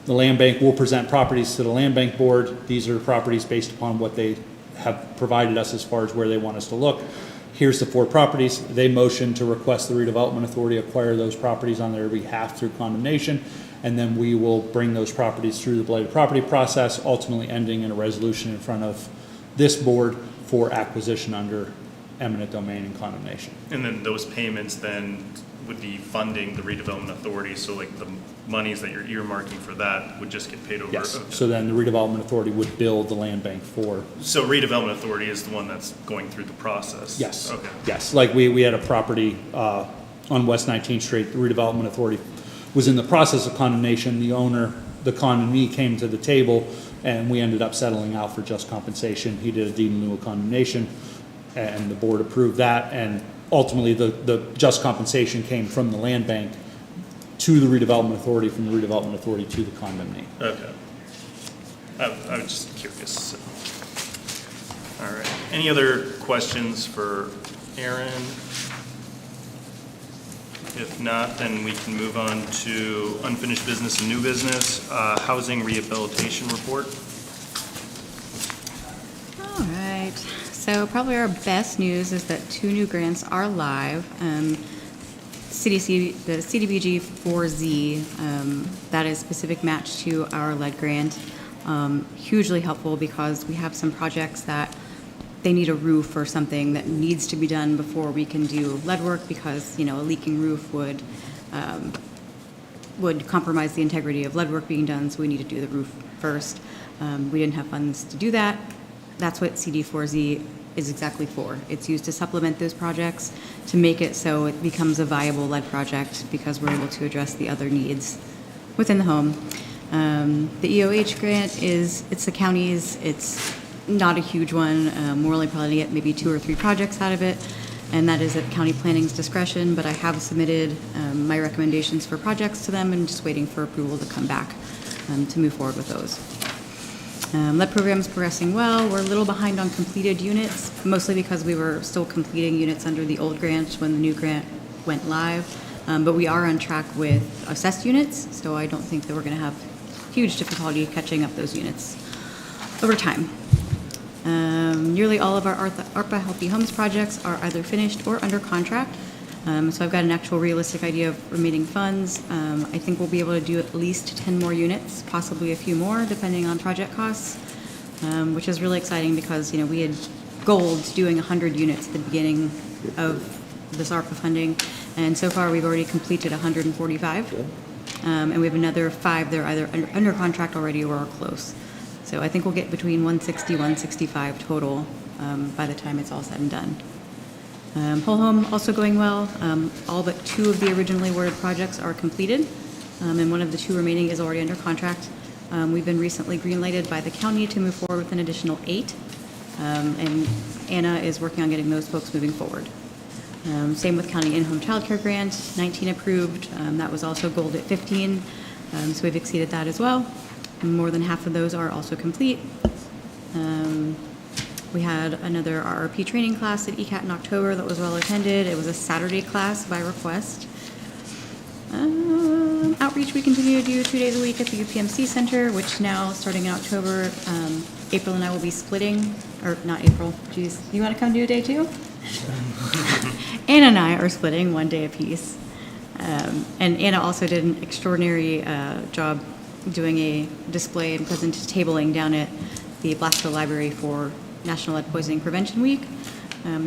the land bank will present properties to the land bank board. These are properties based upon what they have provided us as far as where they want us to look. Here's the 4 properties. They motion to request the redevelopment authority acquire those properties on their behalf through condemnation, and then we will bring those properties through the blighted property process, ultimately ending in a resolution in front of this board for acquisition under eminent domain and condemnation. And then those payments then would be funding the redevelopment authority, so the monies that you're earmarking for that would just get paid over? Yes, Okay. so then the redevelopment authority would build the land bank for. So redevelopment authority is the one that's going through the process? Yes. Okay. Yes, we had a property on West 19th Street, the redevelopment authority was in the process of condemnation. The owner, the condemnee, came to the table, and we ended up settling out for just compensation. He did a deed in lieu of condemnation, and the board approved that, and ultimately the just compensation came from the land bank to the redevelopment authority, from the redevelopment authority to the condemnee. Okay. I was just curious. So. All right. Any other questions for Aaron? If not, then we can move on to unfinished business and new business. Housing rehabilitation report. All right. So probably our best news is that 2 new grants are live. The CDBG 4Z, that is specific match to our lead grant. Hugely helpful because we have some projects that they need a roof or something that needs to be done before we can do lead work, because a leaking roof would compromise the integrity of lead work being done, so we need to do the roof first. We didn't have funds to do that. That's what CD4Z is exactly for. It's used to supplement those projects, to make it so it becomes a viable lead project because we're able to address the other needs within the home. The EOH grant it's the county's, it's not a huge one. We're only probably gonna get maybe 2 or 3 projects out of it, and that is at county planning's discretion, but I have submitted my recommendations for projects to them and just waiting for approval to come back to move forward with those. Lead program's progressing well. We're a little behind on completed units, mostly because we were still completing units under the old grant when the new grant went live. But we are on track with assessed units, so I don't think that we're going to have huge difficulty catching up those units over time. Nearly all of our ARPA Healthy Homes projects are either finished or under contract. So I've got an actual realistic idea of remaining funds. I think we'll be able to do at least 10 more units, possibly a few more, depending on project costs, which is really exciting because, we had goaled doing 100 units at the beginning of this ARPA funding, and so far we've already completed 145. And we have another 5 that are either under contract already or are close. So I think we'll get between 160, 165 total by the time it's all said and done. Whole home also going well. All but 2 of the originally awarded projects are completed, and one of the 2 remaining is already under contract. We've been recently green-lighted by the county to move forward with an additional 8, and Anna is working on getting those folks moving forward. Same with county in-home childcare grant, 19 approved. That was also goaled at 15, so we've exceeded that as well. More than half of those are also complete. We had another RRP training class at ECAT in October that was well attended. It was a Saturday class by request. Outreach we continue to do 2 days a week at the UPMC Center, which now, starting in October, April and I will be splitting, or not April, geez, you want to come do a day too? Anna and I are splitting 1 day apiece. And Anna also did an extraordinary job doing a display and tabling down at the Blacksville Library for National Lead Poisoning Prevention Week.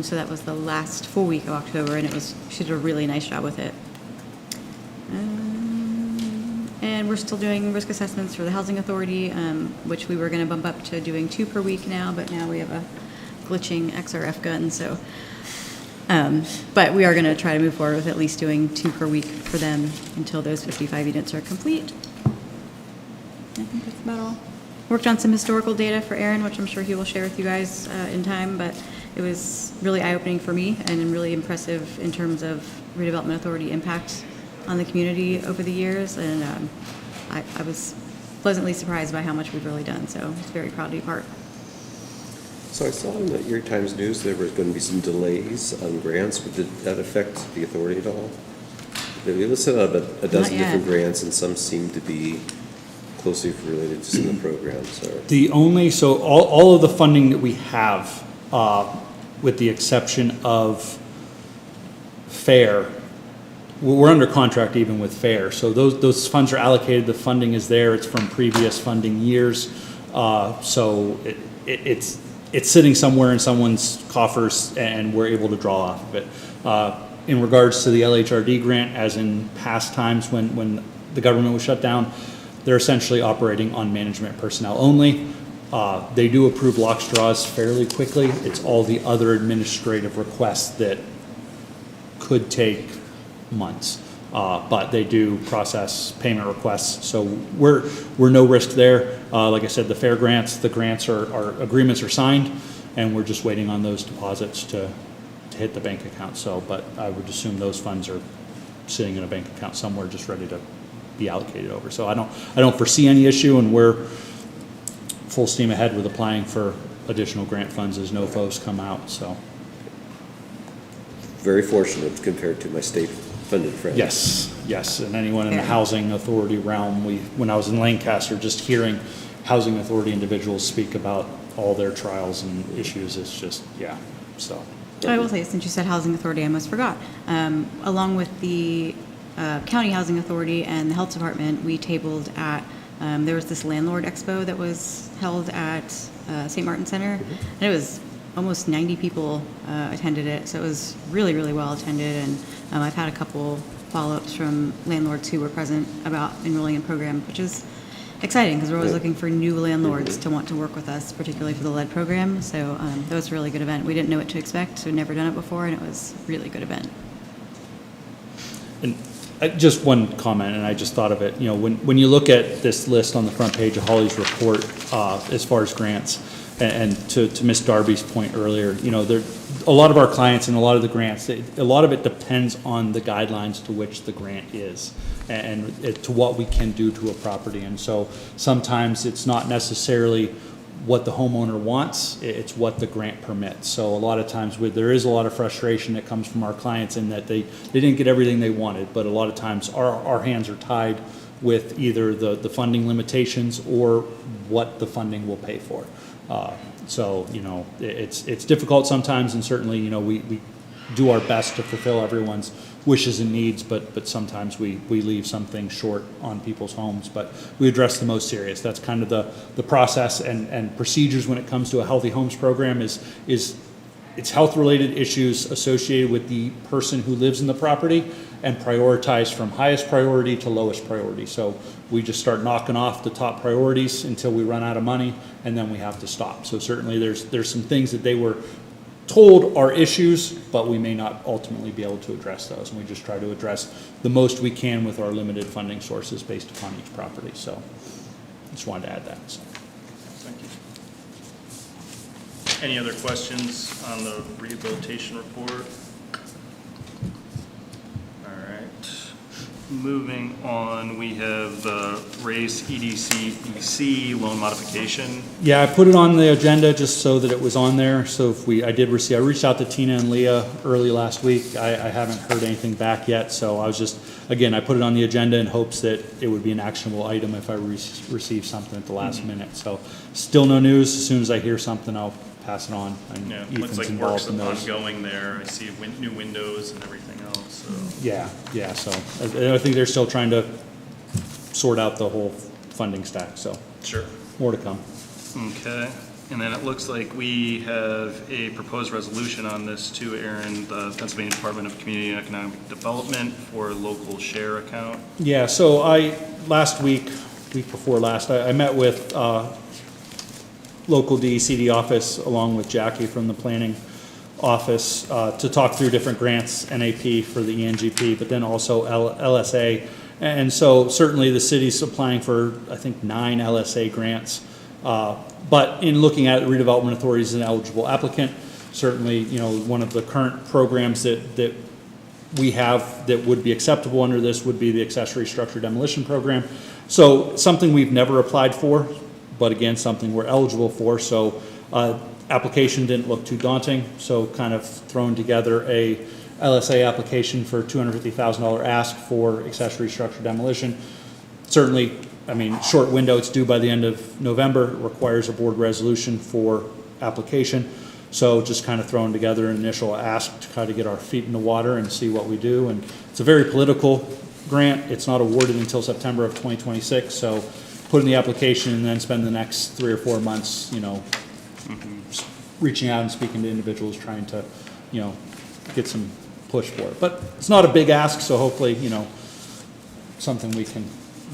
So that was the last full week of October, and she did a really nice job with it. And we're still doing risk assessments for the Housing Authority, which we were going to bump up to doing 2 per week now, but now we have a glitching XRF gun, so. But we are going to try to move forward with at least doing 2 per week for them until those 55 units are complete. I think that's about all. Worked on some historical data for Aaron, which I'm sure he will share with you guys in time, but it was really eye-opening for me and really impressive in terms of redevelopment authority impact on the community over the years, and I was pleasantly surprised by how much we've really done, so I was very proud to be part. So I saw in the Erie Times News there was going to be some delays on grants, but did that affect the authority at all? They listed out a dozen different grants, and some seem to be closely related to some of the programs. So all of the funding that we have, with the exception of FAIR, we're under contract even with FAIR. So those funds are allocated, the funding is there, it's from previous funding years. So it's sitting somewhere in someone's coffers and we're able to draw off of it. In regards to the LHRD grant, as in past times when the government was shut down, they're essentially operating on management personnel only. They do approve lock straws fairly quickly. It's all the other administrative requests that could take months. But they do process payment requests, so we're no risk there. Like I said, the FAIR grants, the grants our agreements are signed, and we're just waiting on those deposits to hit the bank account. So, but I would assume those funds are sitting in a bank account somewhere, just ready to be allocated over. So I don't foresee any issue, and we're full steam ahead with applying for additional grant funds as NOFOs come out. So Very fortunate compared to my state-funded friends. Yes, and anyone in the housing authority realm, when I was in Lancaster, just hearing housing authority individuals speak about all their trials and issues, it's just, so. I will say, since you said housing authority, I almost forgot. Along with the county housing authority and the health department, we tabled at, there was this landlord expo that was held at St. Martin Center, and it was almost 90 people attended it, so it was really, really well attended, and I've had a couple follow-ups from landlords who were present about enrolling in program, which is exciting because we're always looking for new landlords to want to work with us, particularly for the lead program. So that was a really good event. We didn't know what to expect. We'd never done it before, and it was a really good event. And just one comment, and I just thought of it, you know, when you look at this list on the front page of Holly's report, as far as grants, and to Ms. Darby's point earlier, you know, a lot of our clients and a lot of the grants, a lot of it depends on the guidelines to which the grant is and to what we can do to a property. And so sometimes it's not necessarily what the homeowner wants, it's what the grant permits. So a lot of times there is a lot of frustration that comes from our clients in that they didn't get everything they wanted, but a lot of times our hands are tied with either the funding limitations or what the funding will pay for. So, you know, it's difficult sometimes, and certainly, you know, we do our best to fulfill everyone's wishes and needs, but sometimes we leave some things short on people's homes, but we address the most serious. That's kind of the process and procedures when it comes to a healthy homes program is it's health-related issues associated with the person who lives in the property and prioritize from highest priority to lowest priority. So we just start knocking off the top priorities until we run out of money, and then we have to stop. So certainly there's some things that they were told are issues, but we may not ultimately be able to address those. And we just try to address the most we can with our limited funding sources based upon each property. So just wanted to add that. So. Thank you. Any other questions on the rehabilitation report? All right. Moving on, we have the raise EDC loan modification. Yeah, I put it on the agenda just so that it was on there. So I reached out to Tina and Leah early last week. I haven't heard anything back yet. So I put it on the agenda in hopes that it would be an actionable item if I receive something at the last minute. So still no news. As soon as I hear something, I'll pass it on. And Yeah, Ethan's looks like involved work's in those. ongoing there. I see new windows and everything else, so. Yeah, so I think they're still trying to sort out the whole funding stack, so Sure. more to come. Okay, and then it looks like we have a proposed resolution on this too, Aaron, the Pennsylvania Department of Community and Economic Development for local share account. Yeah, so week before last, I met with local DECD office along with Jackie from the planning office to talk through different grants, NAP for the ENGP, but then also LSA. And so certainly the city's applying for, I think, 9 LSA grants. But in looking at it, Redevelopment Authority is an eligible applicant. Certainly, you know, one of the current programs that we have that would be acceptable under this would be the accessory structure demolition program. So something we've never applied for, but again, something we're eligible for. So application didn't look too daunting, so kind of thrown together a LSA application for $250,000 ask for accessory structure demolition. Certainly, I mean, short window, it's due by the end of November. It requires a board resolution for application. So just kind of throwing together an initial ask to kind of get our feet in the water and see what we do. And it's a very political grant. It's not awarded until September of 2026. So put in the application and then spend the next 3 or 4 months, you know, reaching out and speaking to individuals, trying to, you know, get some push for it. But it's not a big ask, so hopefully, you know, something we can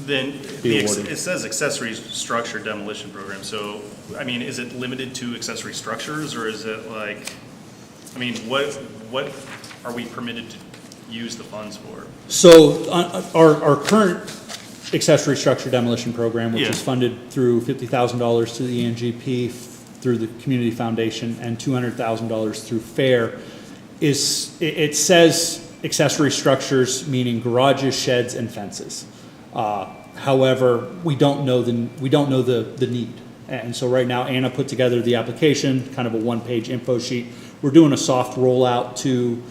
Then be awarded. it says accessory structure demolition program, so, I mean, is it limited to accessory structures, or is it like, I mean, what are we permitted to use the funds for? So our current accessory structure demolition program, which Yeah. is funded through $50,000 to the ENGP through the Community Foundation and $200,000 through FAIR, it says accessory structures, meaning garages, sheds, and fences. However, we don't know the need. And so right now, Anna put together the application, kind of a one-page info sheet. We're doing a soft rollout to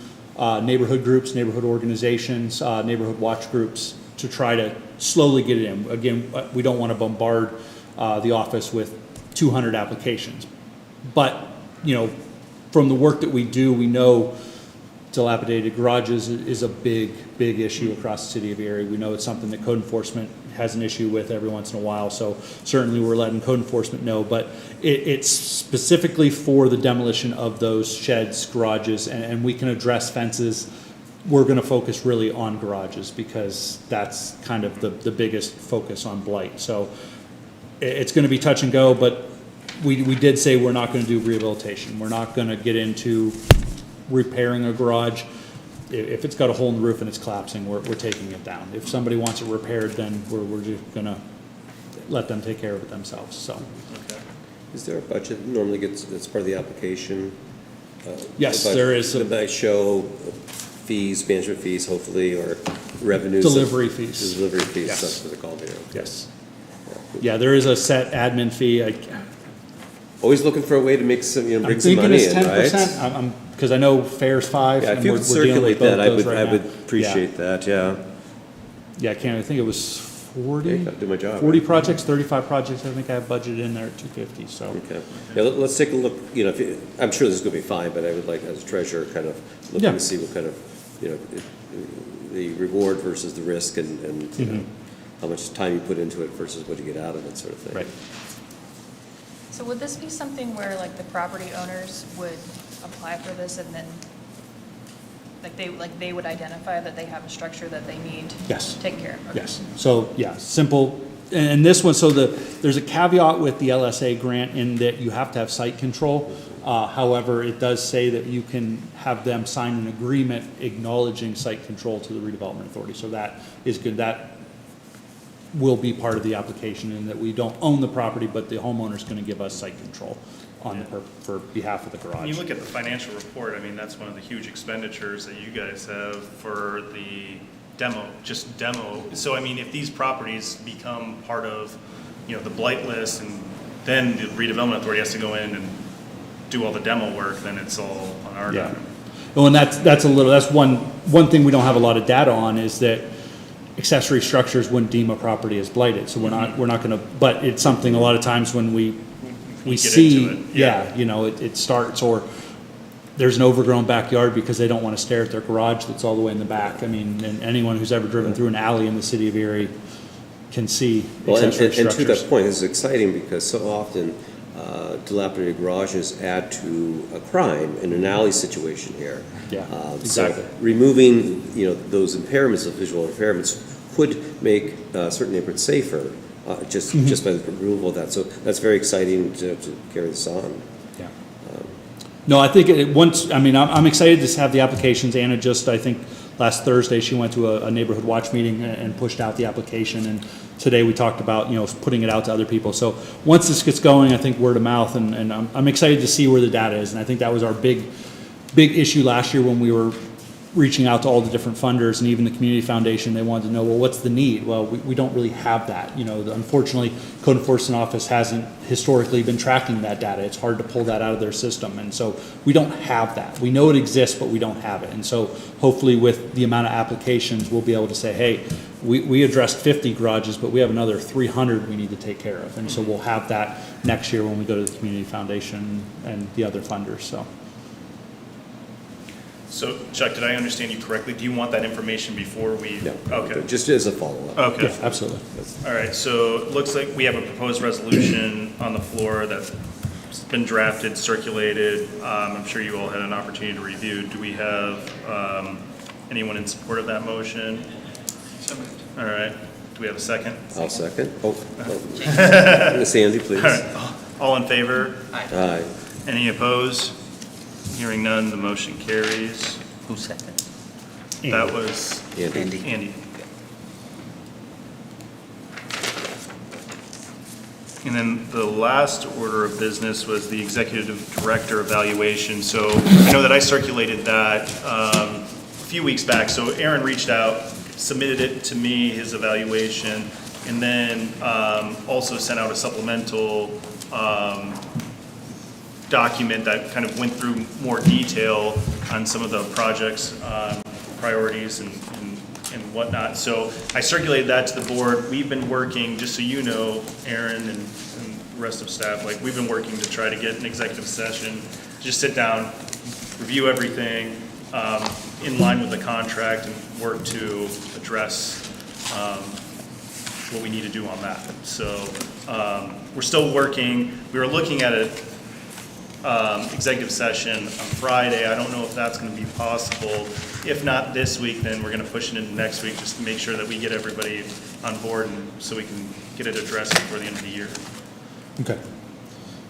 neighborhood groups, neighborhood organizations, neighborhood watch groups to try to slowly get it in. Again, we don't want to bombard the office with 200 applications. But, you know, from the work that we do, we know dilapidated garages is a big issue across the city of Erie. We know it's something that code enforcement has an issue with every once in a while, so certainly we're letting code enforcement know, but it's specifically for the demolition of those sheds, garages, and we can address fences. We're going to focus really on garages because that's kind of the biggest focus on blight. So it's going to be touch and go, but we did say we're not going to do rehabilitation. We're not going to get into repairing a garage. If it's got a hole in the roof and it's collapsing, we're taking it down. If somebody wants it repaired, then we're just going to let them take care of it themselves, so. Okay. Is there a budget that normally that's part of the application? Yes, A budget there is. That might show fees, management fees, hopefully, or revenues. Delivery fees. Delivery fees, Yes. that's what they're called here. Yes. Yeah, there is a set admin fee. Always looking for a way to make some, I'm bring some thinking money it's in, 10%. right? I'm, because I know fair's 5. Yeah, and if you we're would dealing with circulate both that, I those would, right I now. would appreciate that, yeah. Yeah, I can't, I think it was 40. Okay, I'll do my job. 40 projects, 35 projects, I think I have budgeted in there at 250, so. Okay. Yeah, let's take a look, I'm sure this is gonna be fine, but I would like, as a treasurer, kind of looking Yeah. to see what kind of, the reward versus the risk and, how much time you put into it versus what you get out of it, sort of thing. Right. So would this be something where like the property owners would apply for this and then they would identify that they have a structure that they need Yes. taken care of? Okay. Yes, so, yeah, simple, and this one, so there's a caveat with the LSA grant in that you have to have site control. However, it does say that you can have them sign an agreement acknowledging site control to the redevelopment authority, so that is good. That will be part of the application, in that we don't own the property, but the homeowner's gonna give us site control on for behalf of the When garage. you look at the financial report, I mean, that's one of the huge expenditures that you guys have for the demo. So, I mean, if these properties become part of, the blight list, and then the redevelopment authority has to go in and do all the demo work, then it's all on our Yeah. dime. Well, and that's one thing we don't have a lot of data on, is that accessory structures wouldn't deem a property as blighted, so we're not gonna, but it's something a lot of times when we Get see, into it, yeah. it starts, or there's an overgrown backyard because they don't want to stare at their garage that's all the way in the back. I mean, and anyone who's ever driven through an alley in the city of Erie can see Well, accessory and to structures. that point, this is exciting because so often dilapidated garages add to a crime in an alley situation here. Yeah, So exactly. removing, those impairments, of visual impairments, could make certain neighborhoods safer, just by the removal of that. So that's very exciting to carry this on. Yeah. No, I think I'm excited to have the applications. Anna just, I think, last Thursday, she went to a neighborhood watch meeting and pushed out the application. And today we talked about, putting it out to other people. So once this gets going, I think word of mouth, and I'm excited to see where the data is. And I think that was our big issue last year when we were reaching out to all the different funders, and even the community foundation. They wanted to know, well, what's the need? Well, we don't really have that. Unfortunately, Code Enforcement Office hasn't historically been tracking that data. It's hard to pull that out of their system, and so we don't have that. We know it exists, but we don't have it. And so hopefully with the amount of applications, we'll be able to say, hey, we addressed 50 garages, but we have another 300 we need to take care of. And so we'll have that next year when we go to the community foundation and the other funders, so. So, Chuck, did I understand you correctly? Do you want that information before we? Yeah. Okay. Just as a follow-up. Okay. Yeah, absolutely. All right, so it looks like we have a proposed resolution on the floor that's been drafted, circulated. I'm sure you all had an opportunity to review. Do we have anyone in support of that motion? All right. Do we have a second? I'll second. Ms. Andy, please. All right. All in favor? Aye. Any opposed? Hearing none, the motion carries. Who seconded? That was Andy. Andy. And then the last order of business was the executive director evaluation. So I know that I circulated that a few weeks back. So Aaron reached out, submitted it to me, his evaluation, and then also sent out a supplemental document that kind of went through more detail on some of the projects, priorities and whatnot. So I circulated that to the board. We've been working, just so you know, Aaron and the rest of staff, we've been working to try to get an executive session, just sit down, review everything in line with the contract and work to address what we need to do on that. So we're still working. We were looking at it executive session on Friday. I don't know if that's going to be possible. If not this week, then we're going to push it into next week just to make sure that we get everybody on board and so we can get it addressed before the end of the year. Okay.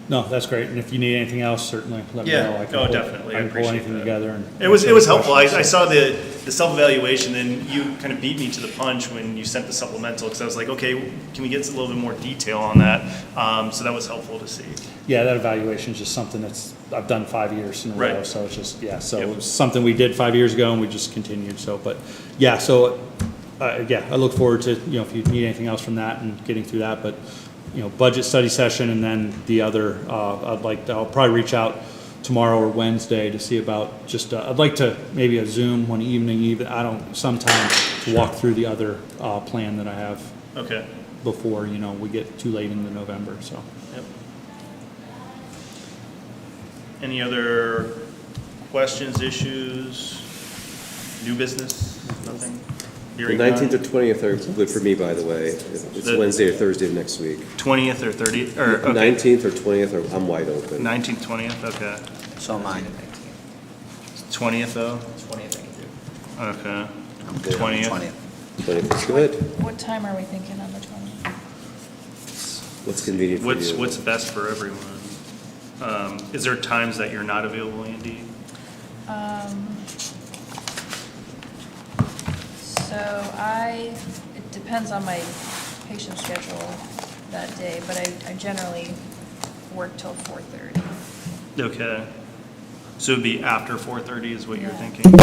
No, that's great, and if you need anything else, certainly let me Yeah, know. I can no, pull- definitely. I I can pull appreciate anything that. together and. It was helpful. I saw the self-evaluation, and you kind of beat me to the punch when you sent the supplemental, because I was like, okay, can we get a little bit more detail on that? So that was helpful to see. Yeah, that evaluation is just something that's, I've done 5 years in a row, Right. so it's just, yeah, so Yep. it was something we did 5 years ago and we just continued, so, but, yeah, so, yeah, I look forward to, if you need anything else from that and getting through that, but, budget study session and then the other, I'll probably reach out tomorrow or Wednesday to see about just, I'd like to, maybe a Zoom one evening, sometime to walk through the other, plan that I have Okay. before, we get too late into November, so. Yep. Any other questions, issues, new business? Nothing? The Hearing 19th or none? 20th are good for me, by the way. It's The- Wednesday or Thursday of next week. 20th or 30th, or, okay. 19th or 20th, I'm wide open. 19th, 20th, okay. So mine. 20th though? 20th I can do. Okay. I'm good on the 20th. 20th is good. What time are we thinking on the 20th? What's convenient for you? What's best for everyone? Is there times that you're not available, Andy? It depends on my patient schedule that day, but I generally work till 4:30. Okay. So it'd be after 4:30 is what you're Yeah. thinking?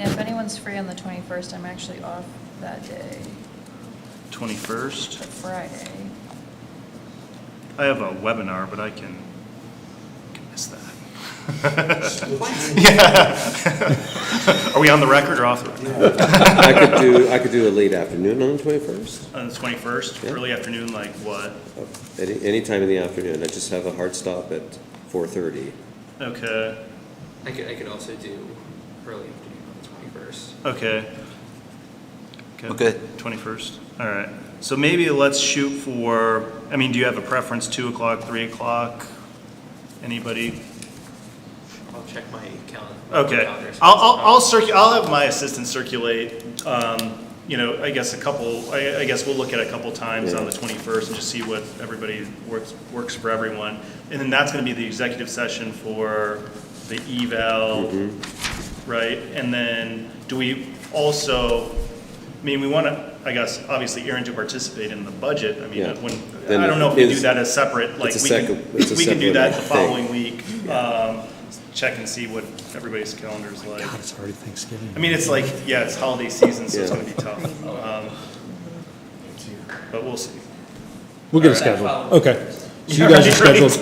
If anyone's free on the 21st, I'm actually off that day, 21st? the Friday. I have a webinar, but I can miss that. Yeah. Are we on the record or off the record? I could do a late afternoon on the 21st. On the 21st, Yeah. early afternoon, like what? Any time in the afternoon. I just have a hard stop at 4:30. Okay, I could also do early afternoon on the 21st. okay. Well, good. 21st, all right. So maybe let's shoot for, do you have a preference, 2 o'clock, 3 o'clock? Anybody? I'll check my calendar. Okay, I'll have my assistant circulate, I guess we'll look at a couple times on the 21st and just see what everybody works for everyone. And then that's gonna be the executive session for the eval, right? And then do we also, we wanna, I guess, obviously Aaron to participate in the budget. Yeah. I don't know if we do that as separate, like, it's a we can do separate that the thing. following week. Check and see what everybody's calendar's like. God, it's already Thanksgiving. It's like, yeah, it's holiday season, so it's Yeah. gonna be tough. But we'll see. We'll get a That schedule. follows. Okay. So you guys are scheduled.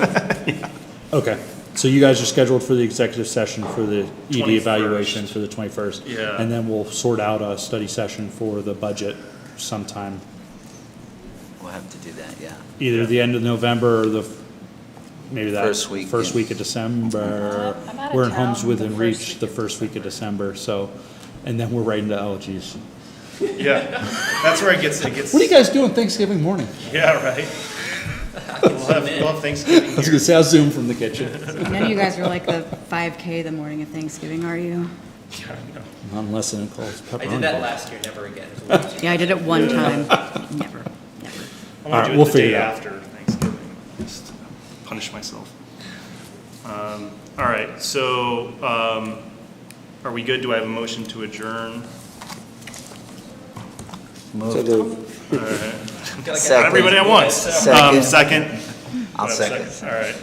Okay. So you guys are scheduled for the executive session for the ED 21st. evaluation for the 21st. Yeah. And then we'll sort out a study session for the budget sometime, We'll have to do that, yeah. either the end of November or maybe that First week, first yeah. week of December. I'm out of We're in town homes the within first reach week the of first week of December, so, and then we're right into, oh geez. Yeah, that's where it gets. What are you guys doing Thanksgiving morning? Yeah, right. We'll have Thanksgiving I was here. gonna say, I'll Zoom from the kitchen. None of you guys are like the 5K the morning of Thanksgiving, are you? Yeah, I know. Not unless it calls pepperoni. I did that last year, never again. Yeah, I did it one time. Never. I All right, want to do we'll it the figure day it out. after Thanksgiving, just punish myself. All right, so, are we good? Do I have a motion to adjourn? So moved. All right. Second. Everybody at once. Second. Second? I'll Do I have a second. All right.